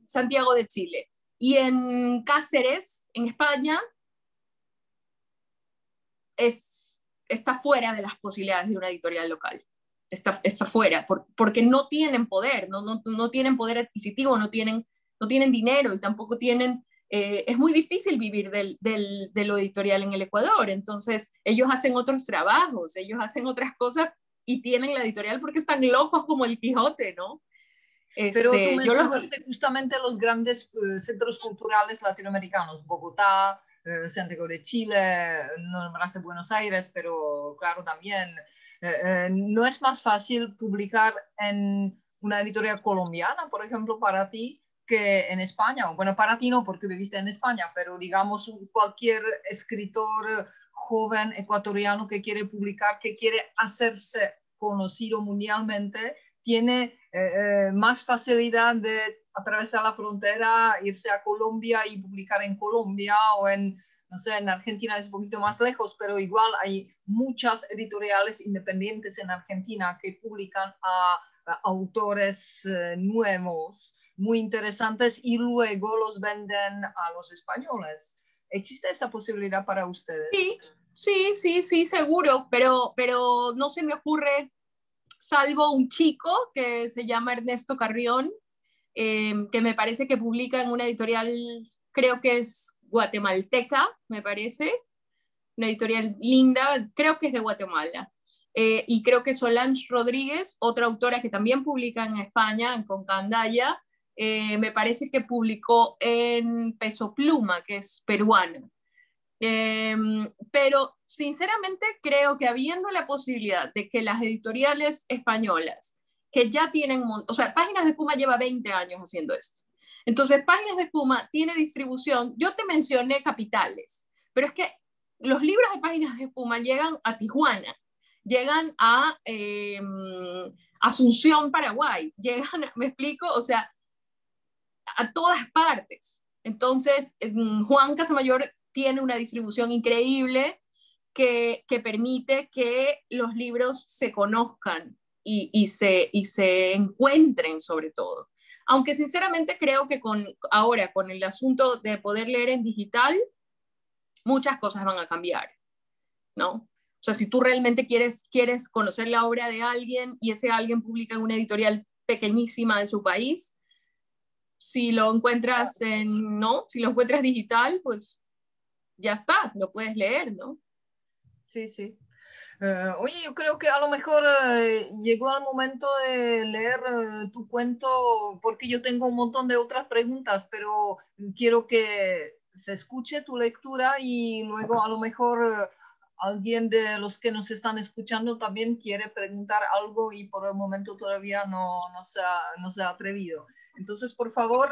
Santiago de Chile y en Cáceres, en España, está fuera de las posibilidades de una editorial local. Está fuera, porque no tienen poder, no tienen poder adquisitivo, no tienen dinero y tampoco tienen... es muy difícil vivir de lo editorial en el Ecuador, entonces ellos hacen otros trabajos, ellos hacen otras cosas y tienen la editorial porque están locos como el Quijote, ¿no? Pero tú mencionaste justamente los grandes centros culturales latinoamericanos, Bogotá, Santiago de Chile, no nombraste Buenos Aires, pero claro, también no es más fácil publicar en una editorial colombiana, por ejemplo, para ti, que en España. Bueno, para ti no, porque viviste en España, pero digamos cualquier escritor joven ecuatoriano que quiere publicar, que quiere hacerse conocido mundialmente, tiene más facilidad de atravesar la frontera, irse a Colombia y publicar en Colombia, o no sé, en Argentina es un poquito más lejos, pero igual hay muchas editoriales independientes en Argentina que publican a autores nuevos, muy interesantes, y luego los venden a los españoles. ¿Existe esa posibilidad para ustedes? Sí, seguro, pero no se me ocurre, salvo un chico que se llama Ernesto Carrión, que me parece que publica en una editorial, creo que es guatemalteca, me parece, una editorial linda, creo que es de Guatemala. Y creo que Solange Rodríguez, otra autora que también publica en España, con Candaya, me parece que publicó en Peso Pluma, que es peruano. Pero sinceramente creo que habiendo la posibilidad de que las editoriales españolas, que ya tienen, o sea, Páginas de Espuma lleva 20 años haciendo esto. Entonces, Páginas de Espuma tiene distribución, yo te mencioné Capitales, pero es que los libros de Páginas de Espuma llegan a Tijuana, llegan a Asunción, Paraguay, llegan, me explico, o sea, a todas partes. Entonces, Juan Casamayor tiene una distribución increíble que permite que los libros se conozcan y se encuentren sobre todo. Aunque sinceramente creo que ahora con el asunto de poder leer en digital, muchas cosas van a cambiar, ¿no? O sea, si tú realmente quieres conocer la obra de alguien y ese alguien publica en una editorial pequeñísima de su país, si lo encuentras si lo encuentras digital, pues ya está, lo puedes leer, ¿no? Sí, sí. Oye, yo creo que a lo mejor llegó el momento de leer tu cuento, porque yo tengo un montón de otras preguntas, pero quiero que se escuche tu lectura y luego a lo mejor alguien de los que nos están escuchando también quiere preguntar algo y por el momento todavía no se ha atrevido. Entonces, por favor,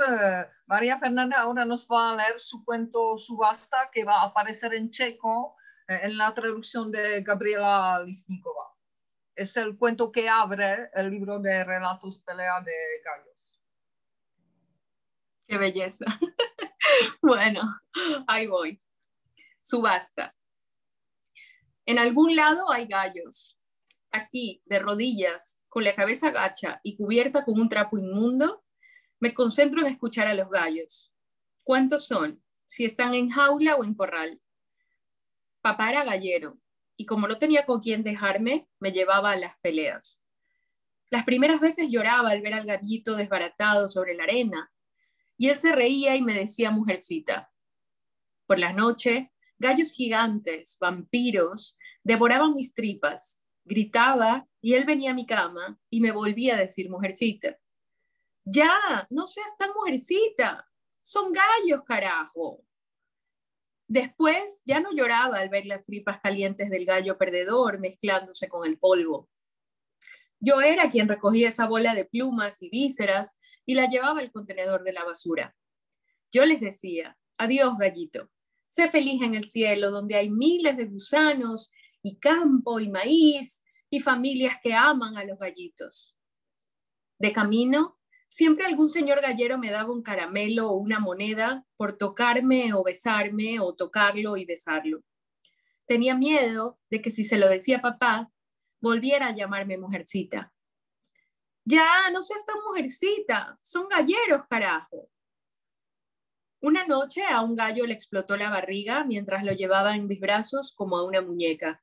María Fernanda ahora nos va a leer su cuento Subasta, que va a aparecer en checo en la traducción de Gabriela Lisníková. Es el cuento que abre el libro de relatos Pelea de Gallos. Qué belleza. Bueno, ahí voy. Subasta. En algún lado hay gallos. Aquí, de rodillas, con la cabeza gacha y cubierta con un trapo inmundo, me concentro en escuchar a los gallos. ¿Cuántos son? Si están en jaula o en corral. Papá era gallero, y como no tenía con quién dejarme, me llevaba a las peleas. Las primeras veces lloraba al ver al gallito desbaratado sobre la arena, y él se reía y me decía mujercita. Por la noche, gallos gigantes, vampiros, devoraban mis tripas, gritaba, y él venía a mi cama y me volvía a decir mujercita. Ya, no seas tan mujercita, son gallos, carajo. Después ya no lloraba al ver las tripas calientes del gallo perdedor mezclándose con el polvo. Yo era quien recogía esa bola de plumas y vísceras y la llevaba al contenedor de la basura. Yo les decía, adiós, gallito, sé feliz en el cielo donde hay miles de gusanos y campo y maíz y familias que aman a los gallitos. De camino, siempre algún señor gallero me daba un caramelo o una moneda por tocarme o besarme o tocarlo y besarlo. Tenía miedo de que si se lo decía a papá, volviera a llamarme mujercita. Ya, no seas tan mujercita, son galleros, carajo. Una noche a un gallo le explotó la barriga mientras lo llevaba en mis brazos como a una muñeca.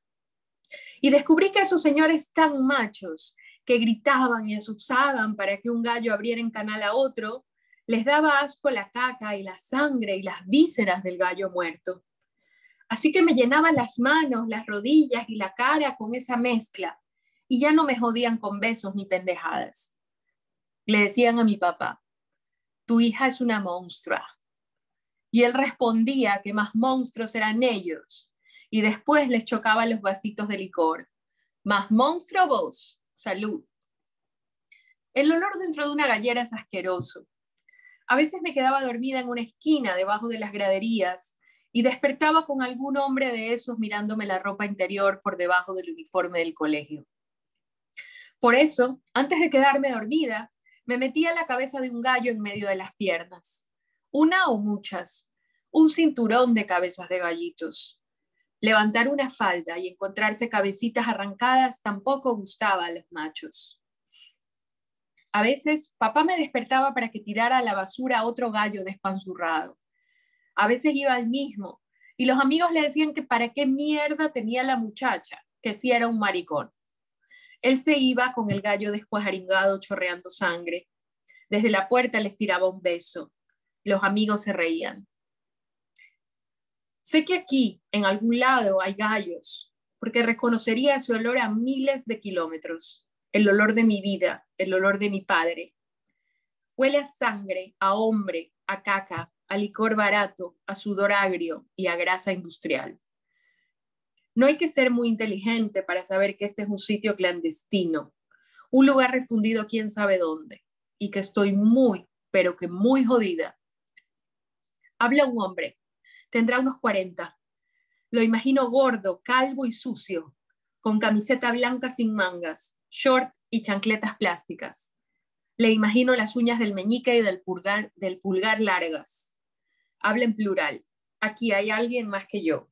Y descubrí que esos señores tan machos que gritaban y asusaban para que un gallo abriera en canal a otro, les daba asco la caca y la sangre y las vísceras del gallo muerto. Así que me llenaban las manos, las rodillas y la cara con esa mezcla y ya no me jodían con besos ni pendejadas. Le decían a mi papá, tu hija es una monstrua. Y él respondía que más monstruos eran ellos y después les chocaba los vasitos de licor. Más monstruo vos, salud. El olor dentro de una gallera es asqueroso. A veces me quedaba dormida en una esquina debajo de las graderías y despertaba con algún hombre de esos mirándome la ropa interior por debajo del uniforme del colegio. Por eso, antes de quedarme dormida, me metía la cabeza de un gallo en medio de las piernas. Una o muchas, un cinturón de cabezas de gallitos. Levantar una falda y encontrarse cabecitas arrancadas tampoco gustaba a los machos. A veces, papá me despertaba para que tirara a la basura a otro gallo despanzurrado. A veces iba al mismo, y los amigos le decían que para qué mierda tenía la muchacha, que sí era un maricón. Él se iba con el gallo descuajaringado chorreando sangre. Desde la puerta les tiraba un beso. Los amigos se reían. Sé que aquí, en algún lado, hay gallos, porque reconocería ese olor a miles de kilómetros. El olor de mi vida, el olor de mi padre. Huele a sangre, a hombre, a caca, a licor barato, a sudor agrio y a grasa industrial. No hay que ser muy inteligente para saber que este es un sitio clandestino, un lugar refundido quién sabe dónde, y que estoy muy, pero que muy jodida. Habla un hombre, tendrá unos 40. Lo imagino gordo, calvo y sucio, con camiseta blanca sin mangas, short y chancletas plásticas. Le imagino las uñas del meñique y del pulgar largas. Habla en plural. Aquí hay alguien más que yo.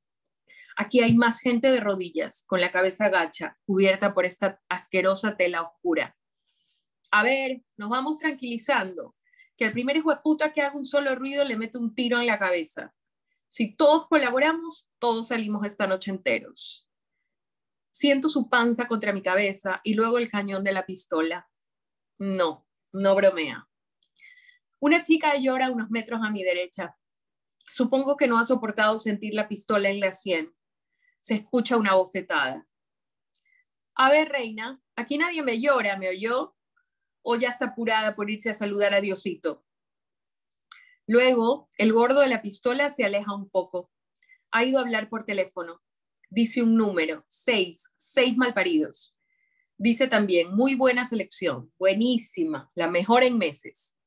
Aquí hay más gente de rodillas, con la cabeza gacha, cubierta por esta asquerosa tela oscura. A ver, nos vamos tranquilizando, que al primer hijo de puta que haga un solo ruido le mete un tiro en la cabeza. Si todos colaboramos, todos salimos esta noche enteros. Siento su panza contra mi cabeza y luego el cañón de la pistola. No, no bromea. Una chica llora a unos metros a mi derecha. Supongo que no ha soportado sentir la pistola en la sien. Se escucha una bofetada. A ver, reina, aquí nadie me llora, ¿me oyó? ¿O ya está apurada por irse a saludar a Diosito? Luego, el gordo de la pistola se aleja un poco. Ha ido a hablar por teléfono. Dice un número, 6 malparidos. Dice también, muy buena selección, buenísima, la mejor en meses.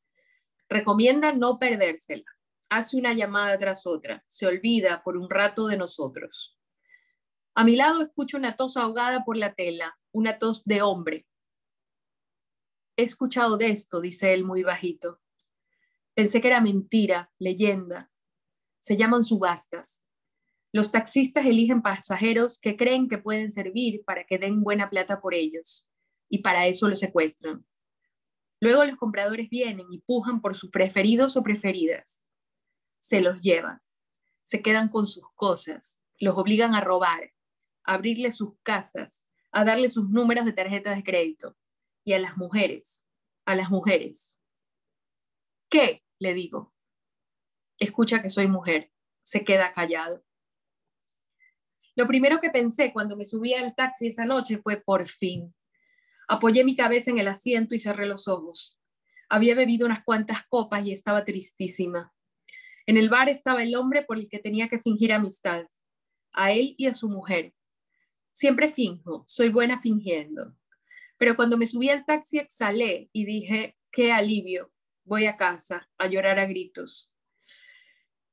Recomienda no perdérsela. Hace una llamada tras otra. Se olvida por un rato de nosotros. A mi lado escucho una tos ahogada por la tela, una tos de hombre. He escuchado de esto, dice él muy bajito. Pensé que era mentira, leyenda. Se llaman subastas. Los taxistas eligen pasajeros que creen que pueden servir para que den buena plata por ellos, y para eso los secuestran. Luego los compradores vienen y pujan por sus preferidos o preferidas. Se los llevan, se quedan con sus cosas, los obligan a robar, a abrirles sus casas, a darles sus números de tarjetas de crédito. Y a las mujeres. ¿Qué? Le digo. Escucha que soy mujer. Se queda callado. Lo primero que pensé cuando me subí al taxi esa noche fue por fin. Apoyé mi cabeza en el asiento y cerré los ojos. Había bebido unas cuantas copas y estaba tristísima. En el bar estaba el hombre por el que tenía que fingir amistad. A él y a su mujer. Siempre finjo, soy buena fingiendo. Pero cuando me subí al taxi exhalé y dije, qué alivio, voy a casa a llorar a gritos.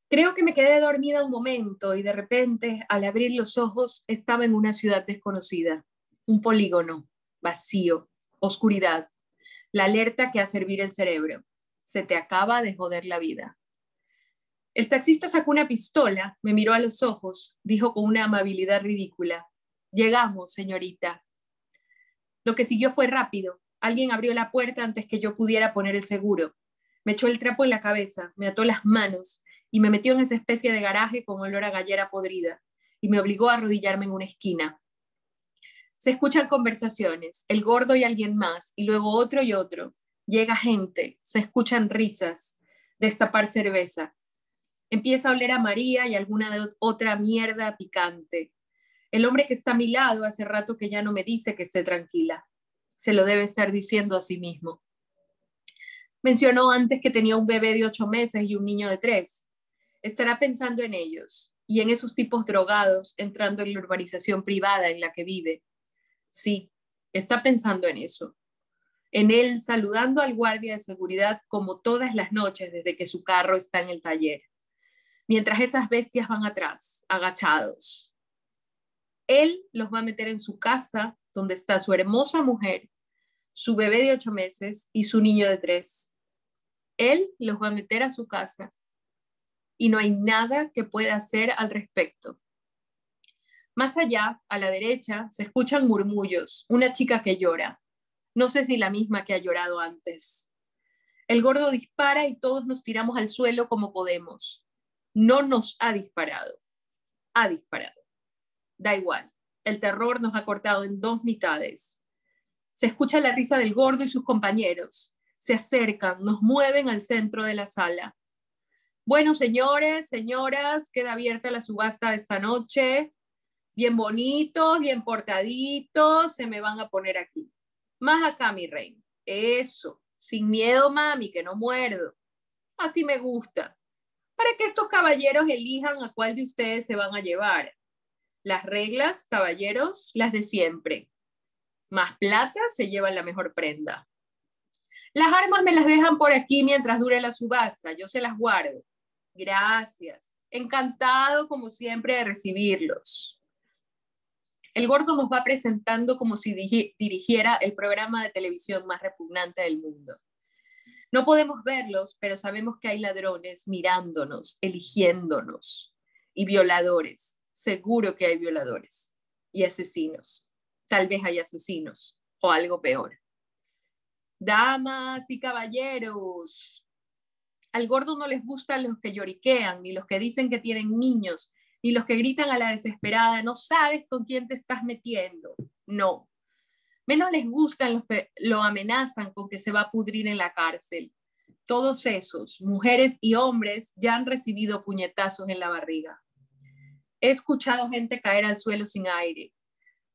Creo que me quedé dormida un momento y de repente, al abrir los ojos, estaba en una ciudad desconocida, un polígono, vacío, oscuridad, la alerta que hace hervir el cerebro. Se te acaba de joder la vida. El taxista sacó una pistola, me miró a los ojos, dijo con una amabilidad ridícula, llegamos, señorita. Lo que siguió fue rápido. Alguien abrió la puerta antes que yo pudiera poner el seguro. Me echó el trapo en la cabeza, me ató las manos y me metió en esa especie de garaje con olor a gallera podrida y me obligó a arrodillarme en una esquina. Se escuchan conversaciones, el gordo y alguien más, y luego otro y otro. Llega gente, se escuchan risas, destapar cerveza. Empieza a oler a María y alguna otra mierda picante. El hombre que está a mi lado hace rato que ya no me dice que esté tranquila. Se lo debe estar diciendo a sí mismo. Mencionó antes que tenía un bebé de 8 meses y un niño de 3. Estará pensando en ellos y en esos tipos drogados entrando en la urbanización privada en la que vive. Sí, está pensando en eso. En él saludando al guardia de seguridad como todas las noches desde que su carro está en el taller. Mientras esas bestias van atrás, agachados. Él los va a meter en su casa, donde está su hermosa mujer, su bebé de 8 meses y su niño de 3. Él los va a meter a su casa y no hay nada que pueda hacer al respecto. Más allá, a la derecha, se escuchan murmullos, una chica que llora. No sé si la misma que ha llorado antes. El gordo dispara y todos nos tiramos al suelo como podemos. No nos ha disparado. Ha disparado. Da igual, el terror nos ha cortado en 2 mitades. Se escucha la risa del gordo y sus compañeros. Se acercan, nos mueven al centro de la sala. Bueno, señores, señoras, queda abierta la subasta de esta noche. Bien bonitos, bien portaditos, se me van a poner aquí. Más acá, mi reina. Eso, sin miedo, mami, que no muerdo. Así me gusta. Para que estos caballeros elijan a cuál de ustedes se van a llevar. Las reglas, caballeros, las de siempre. Más plata se lleva la mejor prenda. Las armas me las dejan por aquí mientras dure la subasta. Yo se las guardo. Gracias. Encantado, como siempre, de recibirlos. El gordo nos va presentando como si dirigiera el programa de televisión más repugnante del mundo. No podemos verlos, pero sabemos que hay ladrones mirándonos, eligiéndonos, y violadores. Seguro que hay violadores y asesinos. Tal vez hay asesinos o algo peor. Damas y caballeros, al gordo no les gustan los que lloriquean, ni los que dicen que tienen niños, ni los que gritan a la desesperada, no sabes con quién te estás metiendo. No. Menos les gustan los que lo amenazan con que se va a pudrir en la cárcel. Todos esos, mujeres y hombres, ya han recibido puñetazos en la barriga. He escuchado gente caer al suelo sin aire.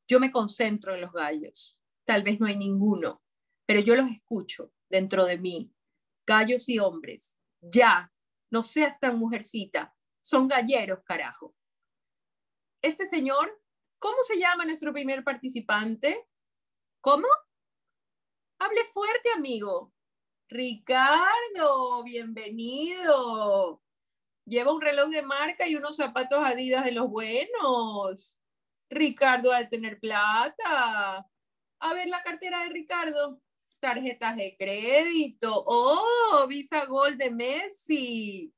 Yo me concentro en los gallos. Tal vez no hay ninguno, pero yo los escucho dentro de mí. Gallos y hombres. Ya, no seas tan mujercita. Son galleros, carajo. Este señor, ¿cómo se llama nuestro primer participante? ¿Cómo? Hable fuerte, amigo. Ricardo, bienvenido. Lleva un reloj de marca y unos zapatos Adidas de los buenos. Ricardo ha de tener plata. A ver la cartera de Ricardo. Tarjetas de crédito. Oh, Visa Gold de Messi.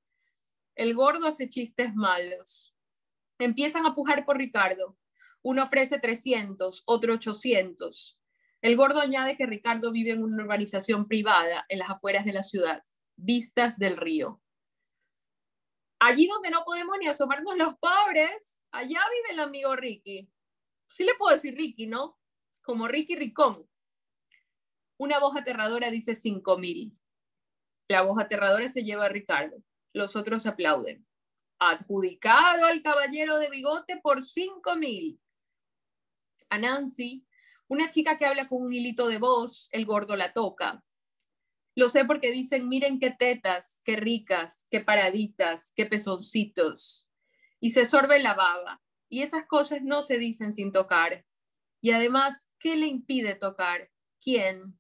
El gordo hace chistes malos. Empiezan a pujar por Ricardo. Uno ofrece 300, otro 800. El gordo añade que Ricardo vive en una urbanización privada en las afueras de la ciudad, vistas del río. Allí donde no podemos ni asomarnos los pobres, allá vive el amigo Ricky. Sí le puedo decir Ricky, ¿no? Como Ricky Ricón. Una voz aterradora dice 5,000. La voz aterradora se lleva a Ricardo. Los otros aplauden. Adjudicado al caballero de bigote por 5,000. A Nancy, una chica que habla con un hilito de voz, el gordo la toca. Lo sé porque dicen, miren qué tetas, qué ricas, qué paraditas, qué pezoncitos. Y se sorbe la baba. Y esas cosas no se dicen sin tocar. Y además, ¿qué le impide tocar? ¿Quién?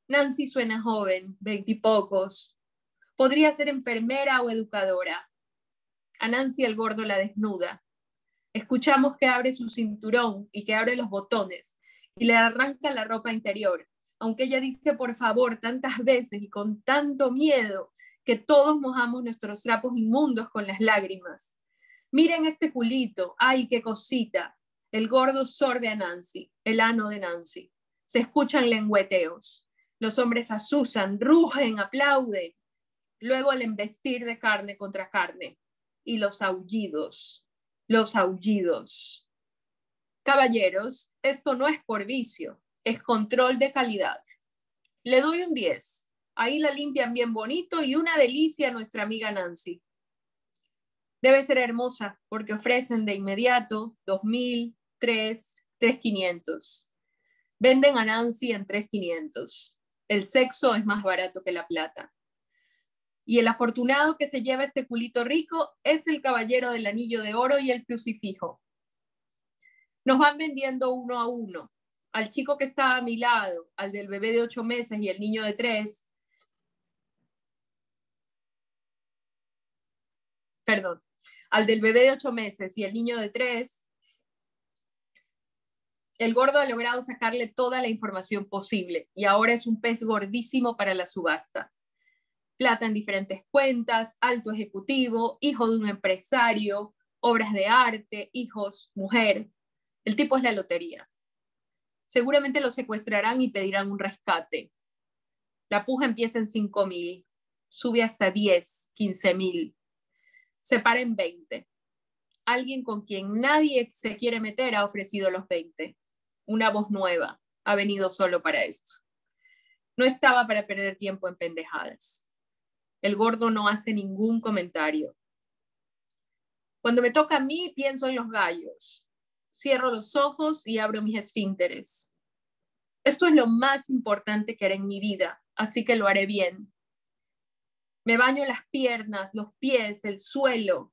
Nancy suena joven, 20 y pocos. Podría ser enfermera o educadora. A Nancy el gordo la desnuda. Escuchamos que abre su cinturón y que abre los botones y le arranca la ropa interior, aunque ella dice por favor tantas veces y con tanto miedo que todos mojamos nuestros trapos inmundos con las lágrimas. Miren este culito, ay, qué cosita. El gordo sorbe a Nancy, el ano de Nancy. Se escuchan lengüeteos. Los hombres asusan, rugen, aplauden. Luego el embestir de carne contra carne y los aullidos. Los aullidos. Caballeros, esto no es por vicio, es control de calidad. Le doy un 10. Ahí la limpian bien bonito y una delicia a nuestra amiga Nancy. Debe ser hermosa porque ofrecen de inmediato 2,000, 3, 3,500. Venden a Nancy en 3,500. El sexo es más barato que la plata. Y el afortunado que se lleva este culito rico es el caballero del anillo de oro y el crucifijo. Nos van vendiendo uno a uno. Al chico que está a mi lado, al del bebé de 8 meses y el niño de 3. Perdón. Al del bebé de 8 meses y el niño de 3. El gordo ha logrado sacarle toda la información posible y ahora es un pez gordísimo para la subasta. Plata en diferentes cuentas, alto ejecutivo, hijo de un empresario, obras de arte, hijos, mujer. El tipo es la lotería. Seguramente lo secuestrarán y pedirán un rescate. La puja empieza en 5,000, sube hasta 10, 15,000. Se para en 20. Alguien con quien nadie se quiere meter ha ofrecido los 20. Una voz nueva ha venido solo para esto. No estaba para perder tiempo en pendejadas. El gordo no hace ningún comentario. Cuando me toca a mí, pienso en los gallos. Cierro los ojos y abro mis esfínteres. Esto es lo más importante que haré en mi vida, así que lo haré bien. Me baño las piernas, los pies, el suelo.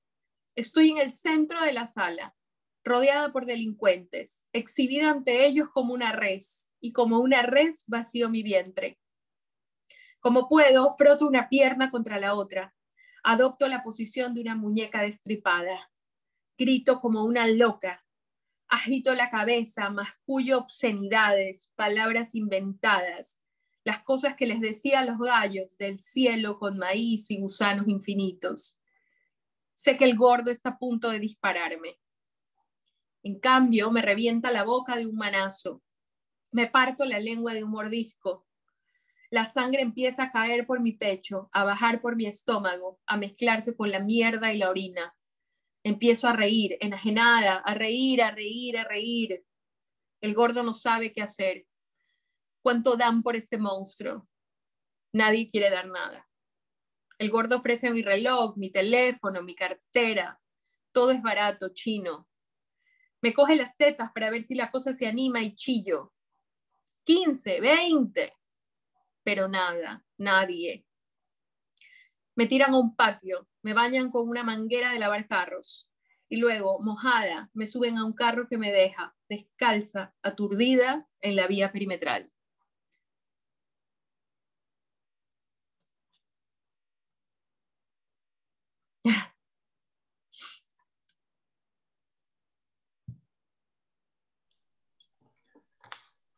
Estoy en el centro de la sala, rodeada por delincuentes, exhibida ante ellos como una res, y como una res vacío mi vientre. Como puedo, froto una pierna contra la otra. Adopto la posición de una muñeca destripada. Grito como una loca. Agito la cabeza, mascullo obscenidades, palabras inventadas, las cosas que les decía a los gallos del cielo con maíz y gusanos infinitos. Sé que el gordo está a punto de dispararme. En cambio, me revienta la boca de un manazo. Me parto la lengua de un mordisco. La sangre empieza a caer por mi pecho, a bajar por mi estómago, a mezclarse con la mierda y la orina. Empiezo a reír, enajenada, a reír, a reír, a reír. El gordo no sabe qué hacer. ¿Cuánto dan por este monstruo? Nadie quiere dar nada. El gordo ofrece mi reloj, mi teléfono, mi cartera. Todo es barato, chino. Me coge las tetas para ver si la cosa se anima y chillo. 15, 20. Pero nada, nadie. Me tiran a un patio, me bañan con una manguera de lavar carros y luego, mojada, me suben a un carro que me deja, descalza, aturdida, en la vía perimetral.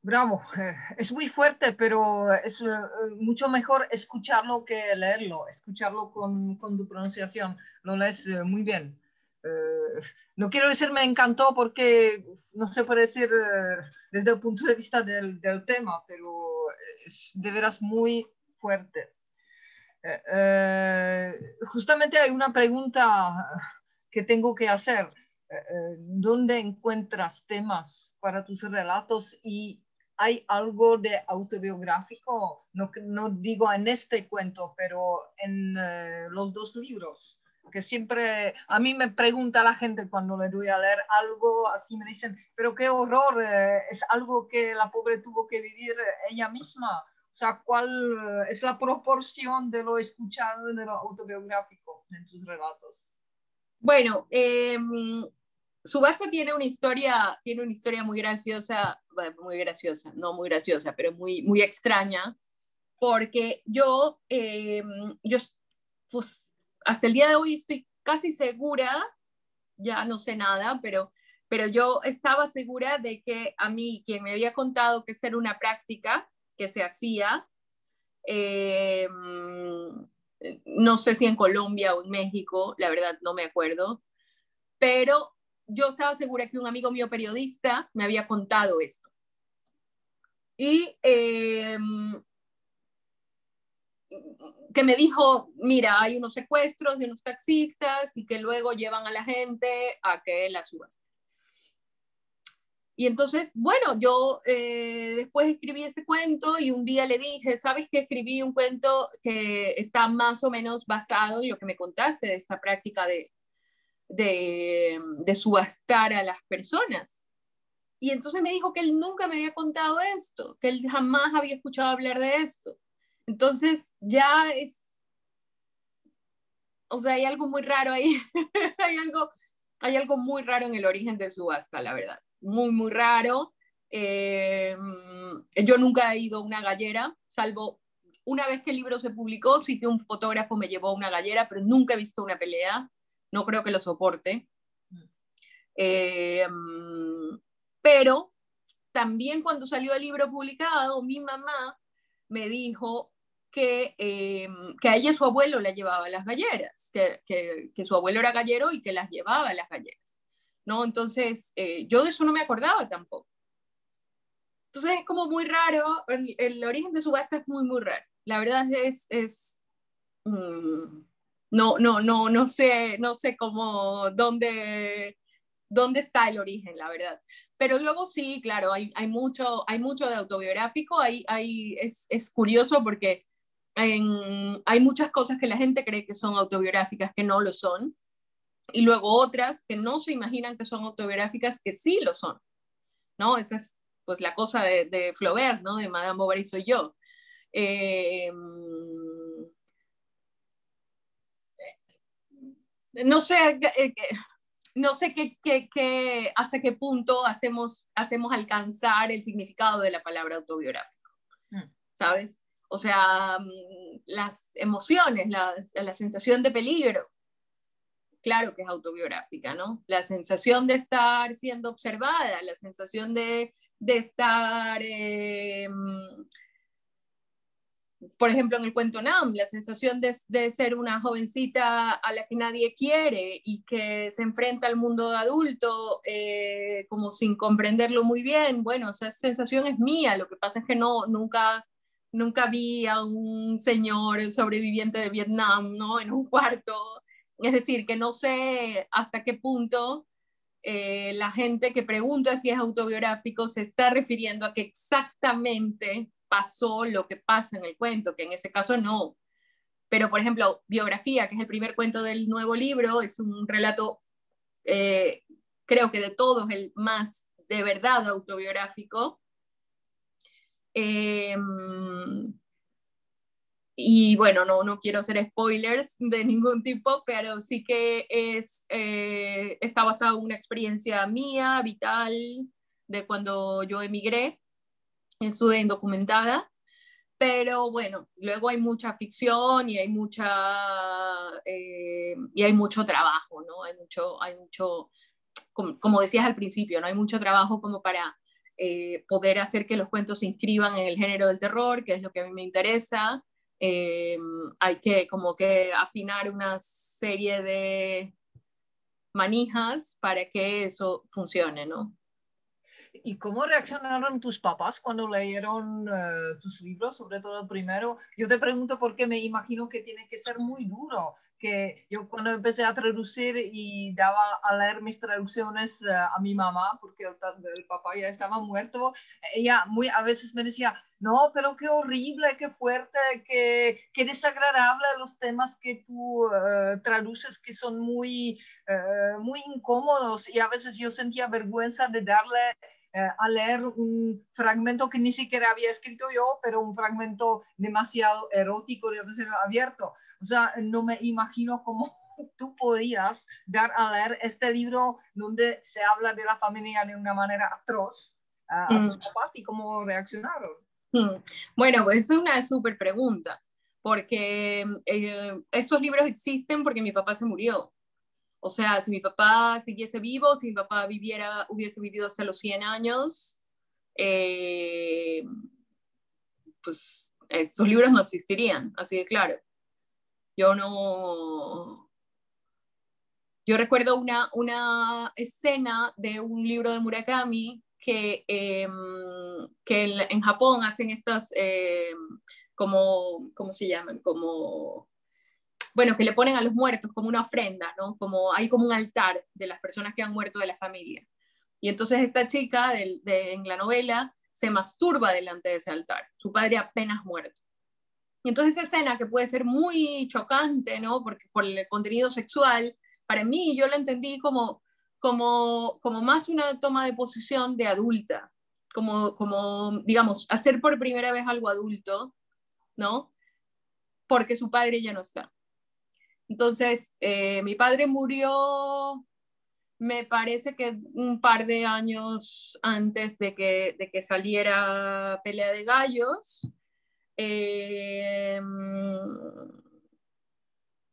Bravo, es muy fuerte, pero es mucho mejor escucharlo que leerlo, escucharlo con tu pronunciación, lo lees muy bien. No quiero decir me encantó porque no se puede decir desde el punto de vista del tema, pero es de veras muy fuerte. Justamente hay una pregunta que tengo que hacer. ¿Dónde encuentras temas para tus relatos y hay algo de autobiográfico? No, no digo en este cuento, pero en los dos libros. Que siempre a mí me pregunta la gente cuando le doy a leer algo así, me dicen, pero qué horror, es algo que la pobre tuvo que vivir ella misma. O sea, ¿cuál es la proporción de lo escuchado y de lo autobiográfico en tus relatos? Bueno, Subasta tiene una historia muy graciosa, no muy graciosa, pero muy, muy extraña, porque yo pues, hasta el día de hoy estoy casi segura, ya no sé nada, pero yo estaba segura de que a mí, quien me había contado que esta era una práctica que se hacía, eh, no sé si en Colombia o en México, la verdad no me acuerdo, pero yo estaba segura que un amigo mío periodista me había contado esto. Y que me dijo, mira, hay unos secuestros de unos taxistas y que luego llevan a la gente a que la subaste. Y entonces, bueno, yo después escribí este cuento y un día le dije, ¿sabes qué? Escribí un cuento que está más o menos basado en lo que me contaste de esta práctica de subastar a las personas. Y entonces me dijo que él nunca me había contado esto, que él jamás había escuchado hablar de esto. Entonces ya o sea, hay algo muy raro ahí, hay algo muy raro en el origen de subasta, la verdad, muy, muy raro. Yo nunca he ido a una gallera, salvo una vez que el libro se publicó, sí que un fotógrafo me llevó a una gallera, pero nunca he visto una pelea, no creo que lo soporte. Pero también cuando salió el libro publicado, mi mamá me dijo que a ella su abuelo la llevaba a las galleras, que su abuelo era gallero y que las llevaba a las galleras, ¿no? Entonces, yo de eso no me acordaba tampoco. Entonces es como muy raro, el origen de subasta es muy, muy raro. La verdad no sé cómo, dónde está el origen, la verdad. Pero luego sí, claro, hay mucho de autobiográfico, es curioso porque hay muchas cosas que la gente cree que son autobiográficas que no lo son, y luego otras que no se imaginan que son autobiográficas que sí lo son, ¿no? Esa es pues la cosa de Flaubert, ¿no? De Madame Bovary soy yo. Eh, no sé, no sé hasta qué punto hacemos alcanzar el significado de la palabra autobiográfico, ¿sabes? O sea, las emociones, la sensación de peligro, claro que es autobiográfica, ¿no? La sensación de estar siendo observada, la sensación de estar, por ejemplo, en el cuento Nam, la sensación de ser una jovencita a la que nadie quiere y que se enfrenta al mundo adulto como sin comprenderlo muy bien. Bueno, esa sensación es mía, lo que pasa es que nunca vi a un señor sobreviviente de Vietnam, ¿no? En un cuarto. Es decir, que no sé hasta qué punto la gente que pregunta si es autobiográfico se está refiriendo a que exactamente pasó lo que pasa en el cuento, que en ese caso no. Pero, por ejemplo, Biografía, que es el primer cuento del nuevo libro, es un relato, creo que de todos, el más de verdad autobiográfico. Y bueno, no quiero hacer spoilers de ningún tipo, pero sí que está basado en una experiencia mía, vital, de cuando yo emigré, estuve indocumentada, pero bueno, luego hay mucha ficción y hay mucho trabajo, ¿no? Hay mucho, como decías al principio, ¿no? Hay mucho trabajo como para poder hacer que los cuentos se inscriban en el género del terror, que es lo que a mí me interesa. Hay que como que afinar una serie de manijas para que eso funcione, ¿no? ¿Y cómo reaccionaron tus papás cuando leyeron tus libros, sobre todo el primero? Yo te pregunto porque me imagino que tiene que ser muy duro, que yo cuando empecé a traducir y daba a leer mis traducciones a mi mamá, porque el papá ya estaba muerto, ella a veces me decía, no, pero qué horrible, qué fuerte, qué desagradable los temas que tú traduces, que son muy incómodos, y a veces yo sentía vergüenza de darle a leer un fragmento que ni siquiera había escrito yo, pero un fragmento demasiado erótico, demasiado abierto. O sea, no me imagino cómo tú podías dar a leer este libro donde se habla de la familia de una manera atroz a tus papás y cómo reaccionaron. Bueno, pues es una súper pregunta, porque estos libros existen porque mi papá se murió. O sea, si mi papá siguiese vivo, si mi papá hubiese vivido hasta los 100 años, pues estos libros no existirían, así de claro. Yo recuerdo una escena de un libro de Murakami que en Japón hacen estas, ¿cómo se llaman? Bueno, que le ponen a los muertos como una ofrenda, ¿no? Hay como un altar de las personas que han muerto de la familia. Y entonces esta chica en la novela se masturba delante de ese altar, su padre apenas muerto. Y entonces esa escena que puede ser muy chocante, ¿no? Porque por el contenido sexual, para mí yo la entendí como más una toma de posición de adulta, digamos, hacer por primera vez algo adulto, ¿no? Porque su padre ya no está. Entonces, mi padre murió, me parece que un par de años antes de que saliera Pelea de Gallos.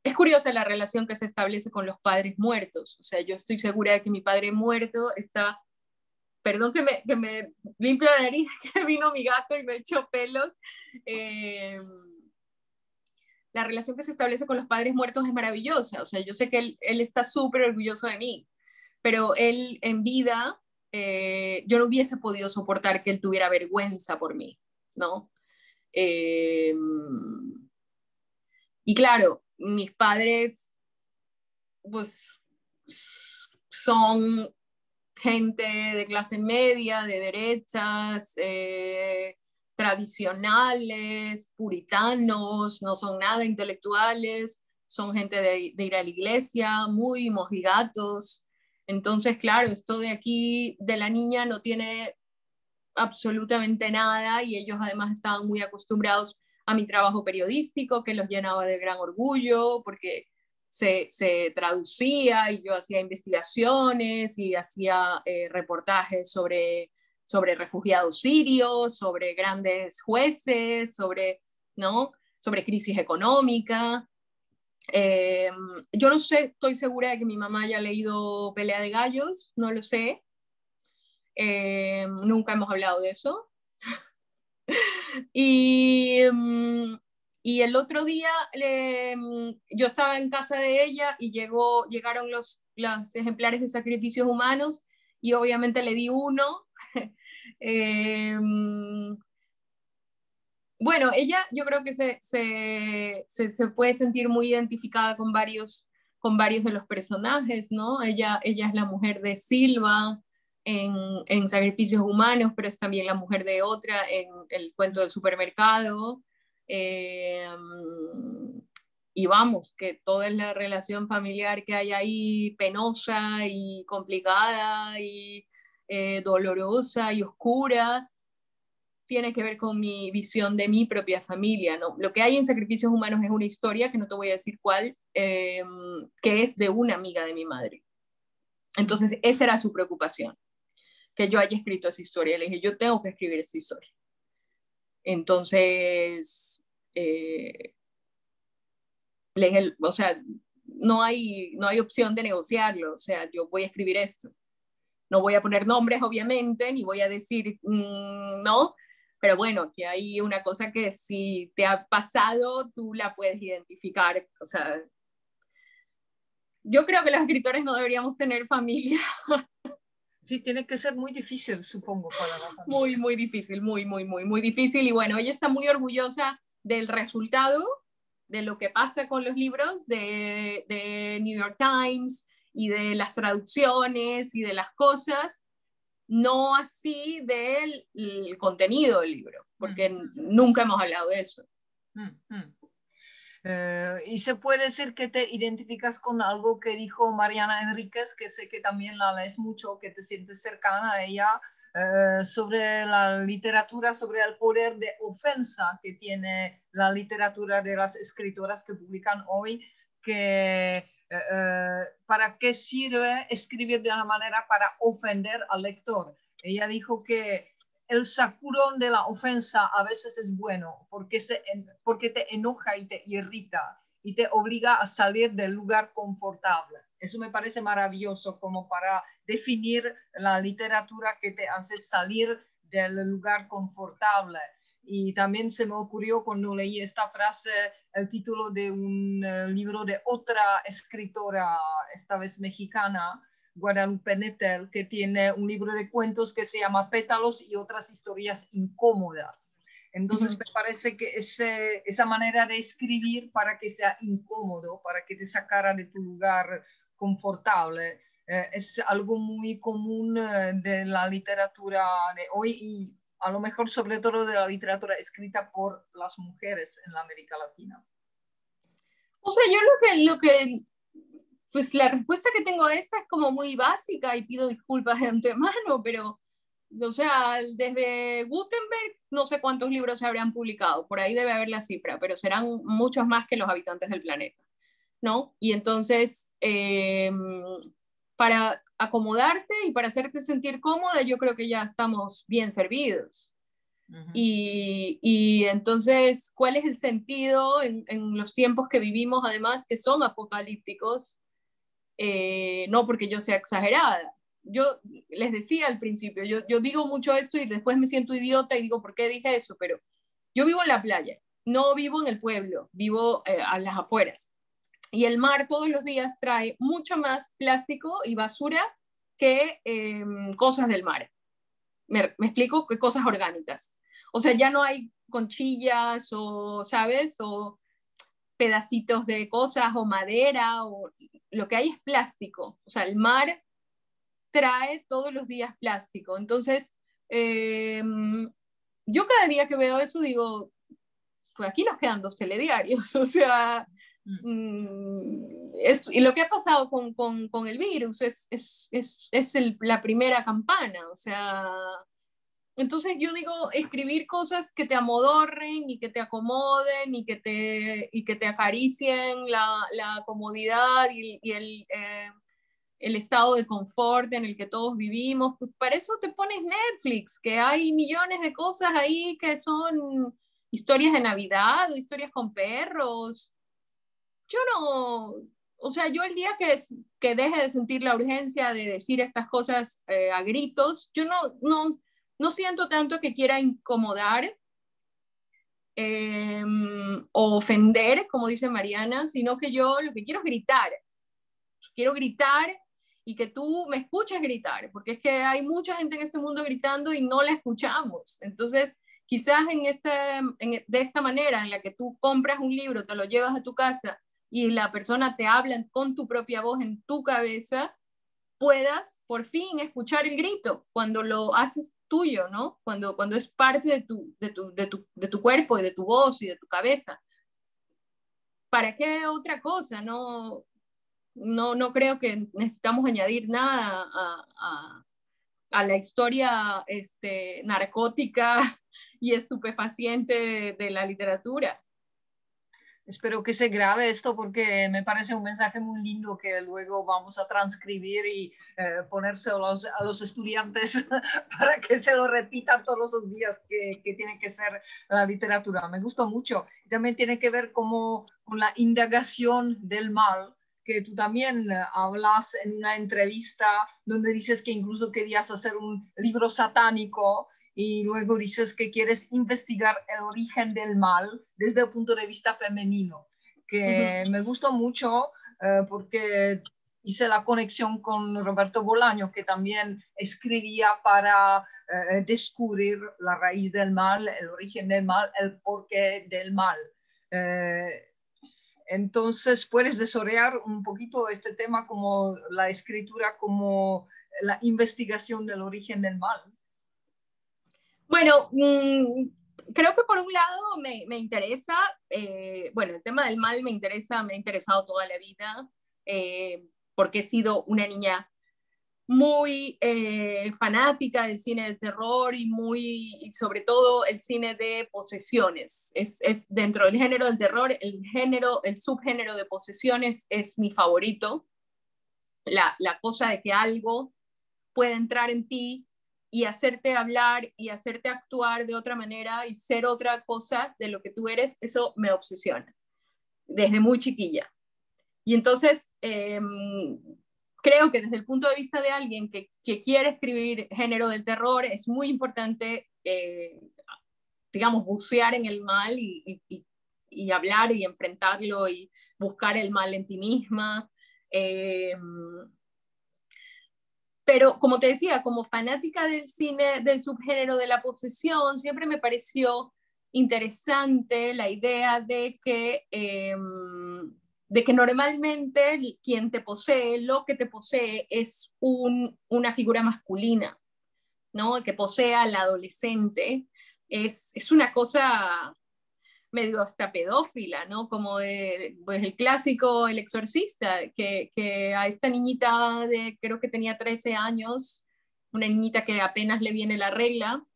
Es curiosa la relación que se establece con los padres muertos. O sea, yo estoy segura de que mi padre muerto está... Perdón que me limpio la nariz, que vino mi gato y me echó pelos. La relación que se establece con los padres muertos es maravillosa. O sea, yo sé que él está súper orgulloso de mí, pero él en vida, yo no hubiese podido soportar que él tuviera vergüenza por mí, ¿no? Y claro, mis padres, pues, son gente de clase media, de derechas, tradicionales, puritanos, no son nada intelectuales, son gente de ir a la iglesia, muy mojigatos. Entonces, claro, esto de aquí, de la niña, no tiene absolutamente nada y ellos además estaban muy acostumbrados a mi trabajo periodístico, que los llenaba de gran orgullo, porque se traducía y yo hacía investigaciones y hacía reportajes sobre refugiados sirios, sobre grandes jueces, ¿no? Sobre crisis económica. Yo no sé, estoy segura de que mi mamá haya leído Pelea de Gallos, no lo sé. Nunca hemos hablado de eso. Y, y el otro día yo estaba en casa de ella y llegaron los ejemplares de Sacrificios Humanos y obviamente le di uno. eh, bueno, ella yo creo que se puede sentir muy identificada con varios de los personajes, ¿no? Ella es la mujer de Silva en Sacrificios Humanos, pero es también la mujer de otra en El cuento del supermercado. Eh, y vamos, que toda la relación familiar que hay ahí, penosa y complicada y dolorosa y oscura, tiene que ver con mi visión de mi propia familia, ¿no? Lo que hay en Sacrificios Humanos es una historia, que no te voy a decir cuál, que es de una amiga de mi madre. Entonces, esa era su preocupación, que yo haya escrito esa historia. Le dije, yo tengo que escribir esa historia. Entonces, le dije, o sea, no hay opción de negociarlo, o sea, yo voy a escribir esto. No voy a poner nombres, obviamente, ni voy a decir, no, pero bueno, que hay una cosa que si te ha pasado, tú la puedes identificar. O sea, yo creo que los escritores no deberíamos tener familia. Sí, tiene que ser muy difícil, supongo, para la familia. Muy, muy difícil, muy difícil. Y bueno, ella está muy orgullosa del resultado, de lo que pasa con los libros de New York Times y de las traducciones y de las cosas, no así del contenido del libro, porque nunca hemos hablado de eso. Y se puede decir que te identificas con algo que dijo Mariana Enríquez, que sé que también la lees mucho, que te sientes cercana a ella, sobre la literatura, sobre el poder de ofensa que tiene la literatura de las escritoras que publican hoy, que para qué sirve escribir de una manera para ofender al lector. Ella dijo que el sacudón de la ofensa a veces es bueno porque te enoja y te irrita y te obliga a salir del lugar confortable. Eso me parece maravilloso como para definir la literatura que te hace salir del lugar confortable. Y también se me ocurrió cuando leí esta frase el título de un libro de otra escritora, esta vez mexicana, Guadalupe Nettel, que tiene un libro de cuentos que se llama Pétalos y otras historias incómodas. Entonces me parece que esa manera de escribir para que sea incómodo, para que te sacara de tu lugar confortable, es algo muy común de la literatura de hoy y a lo mejor sobre todo de la literatura escrita por las mujeres en la América Latina. O sea, yo lo que pues la respuesta que tengo a esta es como muy básica y pido disculpas de antemano, pero, o sea, desde Gutenberg no sé cuántos libros se habrían publicado, por ahí debe haber la cifra, pero serán muchos más que los habitantes del planeta, ¿no? Y entonces, para acomodarte y para hacerte sentir cómoda, yo creo que ya estamos bien servidos. Y entonces, ¿cuál es el sentido en los tiempos que vivimos, además, que son apocalípticos? No porque yo sea exagerada. Yo les decía al principio, yo digo mucho esto y después me siento idiota y digo, ¿por qué dije eso? Pero yo vivo en la playa, no vivo en el pueblo, vivo a las afueras. Y el mar todos los días trae mucho más plástico y basura que cosas del mar. Me explico, que cosas orgánicas. O sea, ya no hay conchillas o, ¿sabes? O pedacitos de cosas o madera, o lo que hay es plástico. O sea, el mar trae todos los días plástico. Entonces, yo cada día que veo eso digo, pues aquí nos quedan 2 telediarios, o sea, y lo que ha pasado con el virus es la primera campana, o sea, entonces yo digo, escribir cosas que te amodorren y que te acomoden y que te acaricien la comodidad y el estado de confort en el que todos vivimos, pues para eso te pones Netflix, que hay millones de cosas ahí que son historias de Navidad o historias con perros. Yo no, o sea, yo el día que deje de sentir la urgencia de decir estas cosas a gritos, yo no siento tanto que quiera incomodar o ofender, como dice Mariana, sino que yo lo que quiero es gritar. Quiero gritar y que tú me escuches gritar, porque es que hay mucha gente en este mundo gritando y no la escuchamos. Entonces, quizás de esta manera en la que tú compras un libro, te lo llevas a tu casa y la persona te habla con tu propia voz en tu cabeza, puedas por fin escuchar el grito cuando lo haces tuyo, ¿no? Cuando es parte de tu cuerpo y de tu voz y de tu cabeza. ¿Para qué otra cosa? No creo que necesitamos añadir nada a la historia narcótica y estupefaciente de la literatura. Espero que se grabe esto porque me parece un mensaje muy lindo que luego vamos a transcribir y ponerse a los estudiantes para que se lo repitan todos los días que tiene que ser la literatura. Me gustó mucho. También tiene que ver con la indagación del mal, que tú también hablas en una entrevista donde dices que incluso querías hacer un libro satánico y luego dices que quieres investigar el origen del mal desde el punto de vista femenino, que me gustó mucho porque hice la conexión con Roberto Bolaño, que también escribía para descubrir la raíz del mal, el origen del mal, el porqué del mal. Entonces, ¿puedes desarrollar un poquito este tema como la escritura, como la investigación del origen del mal? Bueno, creo que por un lado me interesa, bueno, el tema del mal me ha interesado toda la vida, porque he sido una niña muy fanática del cine de terror y sobre todo el cine de posesiones. Es dentro del género del terror, el subgénero de posesiones es mi favorito. La cosa de que algo puede entrar en ti y hacerte hablar y hacerte actuar de otra manera y ser otra cosa de lo que tú eres, eso me obsesiona desde muy chiquilla. Y entonces, creo que desde el punto de vista de alguien que quiere escribir género del terror, es muy importante, digamos, bucear en el mal y hablar y enfrentarlo y buscar el mal en ti misma. Pero como te decía, como fanática del cine, del subgénero de la posesión, siempre me pareció interesante la idea de que normalmente quien te posee, lo que te posee es una figura masculina, ¿no? Que posea al adolescente. Es una cosa medio hasta pedófila, ¿no? Como pues el clásico El Exorcista, que a esta niñita creo que tenía 13 años, una niñita que apenas le viene la regla,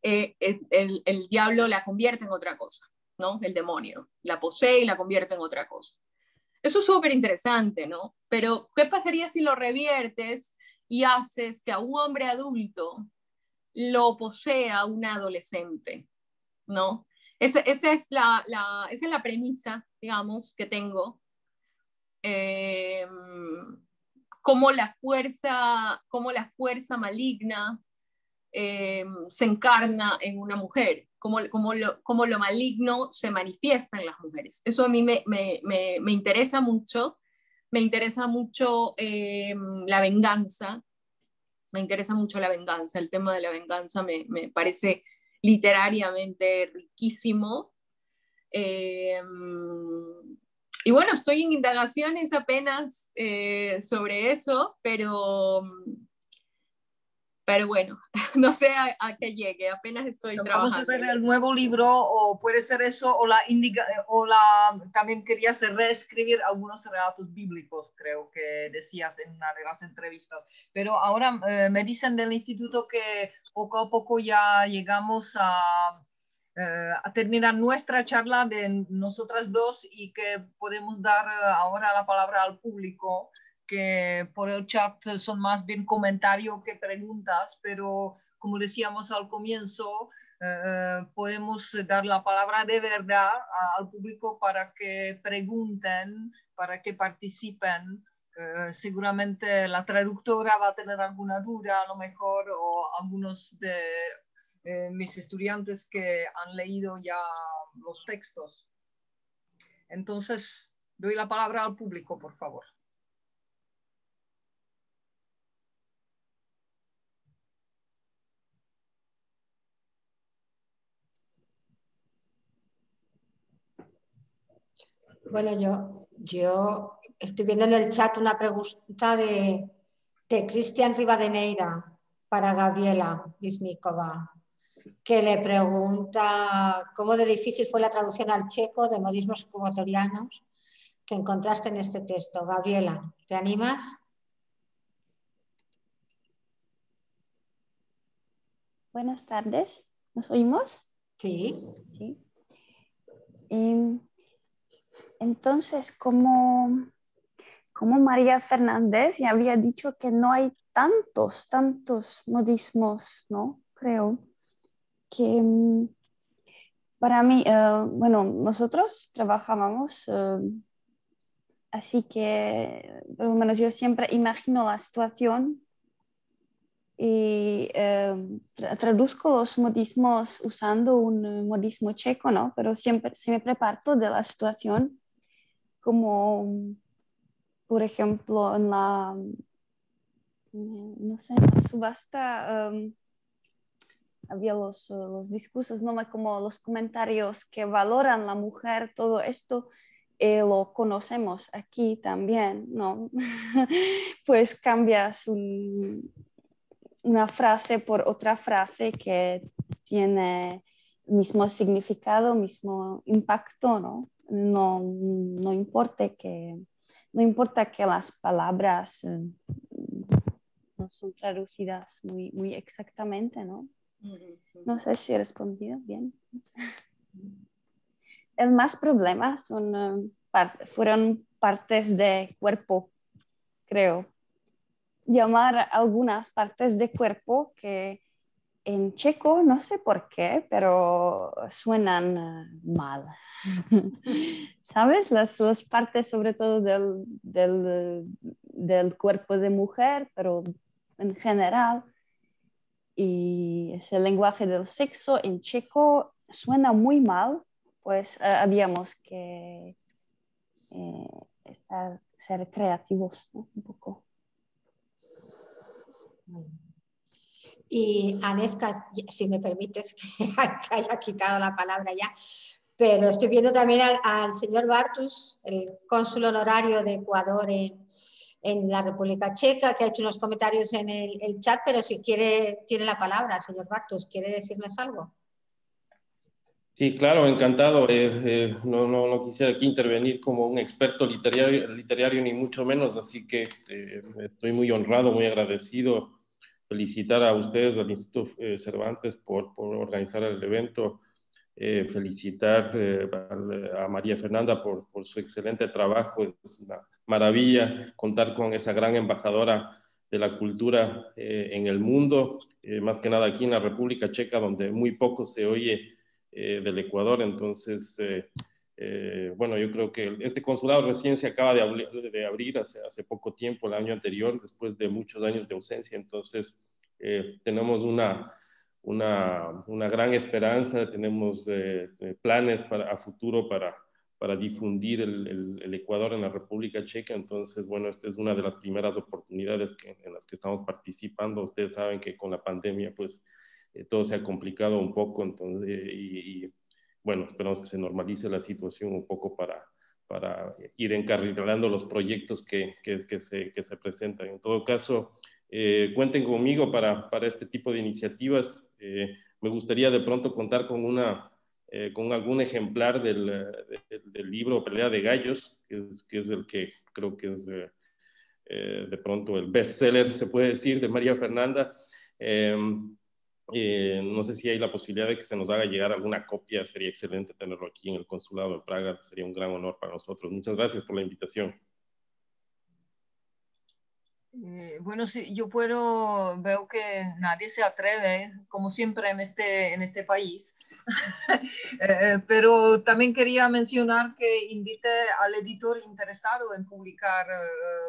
el diablo la convierte en otra cosa, ¿no? El demonio la posee y la convierte en otra cosa. Eso es súper interesante, ¿no? Pero, ¿qué pasaría si lo reviertes y haces que a un hombre adulto lo posea un adolescente, ¿no? Esa es la premisa, digamos, que tengo. Eh, cómo la fuerza maligna se encarna en una mujer, cómo lo maligno se manifiesta en las mujeres. Eso a mí me interesa mucho. Me interesa mucho la venganza. Me interesa mucho la venganza. El tema de la venganza me parece literariamente riquísimo. Y bueno, estoy en indagaciones apenas sobre eso, pero pero bueno, no sé a qué llegue, apenas estoy Vamos a trabajando. ver el nuevo libro, o puede ser eso, o también querías reescribir algunos relatos bíblicos, creo que decías en una de las entrevistas. Pero ahora me dicen del instituto que poco a poco ya llegamos a terminar nuestra charla de nosotras dos y que podemos dar ahora la palabra al público, que por el chat son más bien comentarios que preguntas, pero como decíamos al comienzo, podemos dar la palabra de verdad al público para que pregunten, para que participen. Seguramente la traductora va a tener alguna duda a lo mejor, o algunos de mis estudiantes que han leído ya los textos. Entonces, doy la palabra al público, por favor. Bueno, yo estoy viendo en el chat una pregunta de Cristian Rivadeneira para Gabriela Visnikova, que le pregunta cómo de difícil fue la traducción al checo de modismos ecuatorianos que encontraste en este texto. Gabriela, ¿te animas? Buenas tardes, ¿nos oímos? Sí. Sí. Entonces, como María Fernández ya había dicho que no hay tantos modismos, ¿no? Creo que para mí, bueno, nosotros trabajábamos, así que por lo menos yo siempre imagino la situación y traduzco los modismos usando un modismo checo, ¿no? Pero siempre parto de la situación, como por ejemplo en no sé, en la subasta había los discursos, ¿no? Como los comentarios que valoran la mujer, todo esto. Lo conocemos aquí también, ¿no? Pues cambias una frase por otra frase que tiene el mismo significado, mismo impacto, ¿no? No importa que las palabras no son traducidas muy exactamente, ¿no? No sé si he respondido bien. El más problema fueron partes de cuerpo, creo. Llamar algunas partes de cuerpo que en checo, no sé por qué, pero suenan mal. ¿Sabes? Las partes sobre todo del cuerpo de mujer, pero en general. Y ese lenguaje del sexo en checo suena muy mal, pues habíamos que ser creativos, ¿no? Un poco. Y Aneska, si me permites que te haya quitado la palabra ya, pero estoy viendo también al señor Bartus, el cónsul honorario de Ecuador en la República Checa, que ha hecho unos comentarios en el chat, pero si quiere, tiene la palabra, señor Bartus, ¿quiere decirnos algo? Sí, claro, encantado. No quisiera aquí intervenir como un experto literario ni mucho menos, así que estoy muy honrado, muy agradecido. Felicitar a ustedes, al Instituto Cervantes, por organizar el evento. Felicitar a María Fernanda por su excelente trabajo. Es una maravilla contar con esa gran embajadora de la cultura en el mundo, más que nada aquí en la República Checa, donde muy poco se oye del Ecuador. Entonces, bueno, yo creo que este consulado recién se acaba de abrir hace poco tiempo, el año anterior, después de muchos años de ausencia. Entonces, tenemos una gran esperanza, tenemos planes a futuro para difundir el Ecuador en la República Checa. Entonces, bueno, esta es una de las primeras oportunidades en las que estamos participando. Ustedes saben que con la pandemia, pues, todo se ha complicado un poco. Entonces, bueno, esperamos que se normalice la situación un poco para ir encarrilando los proyectos que se presentan. En todo caso, cuenten conmigo para este tipo de iniciativas. Me gustaría de pronto contar con algún ejemplar del libro Pelea de Gallos, que es el que creo que es de pronto el bestseller, se puede decir, de María Fernanda. No sé si hay la posibilidad de que se nos haga llegar alguna copia. Sería excelente tenerlo aquí en el Consulado de Praga. Sería un gran honor para nosotros. Muchas gracias por la invitación. Bueno, sí, veo que nadie se atreve, como siempre en este país, pero también quería mencionar que invite al editor interesado en publicar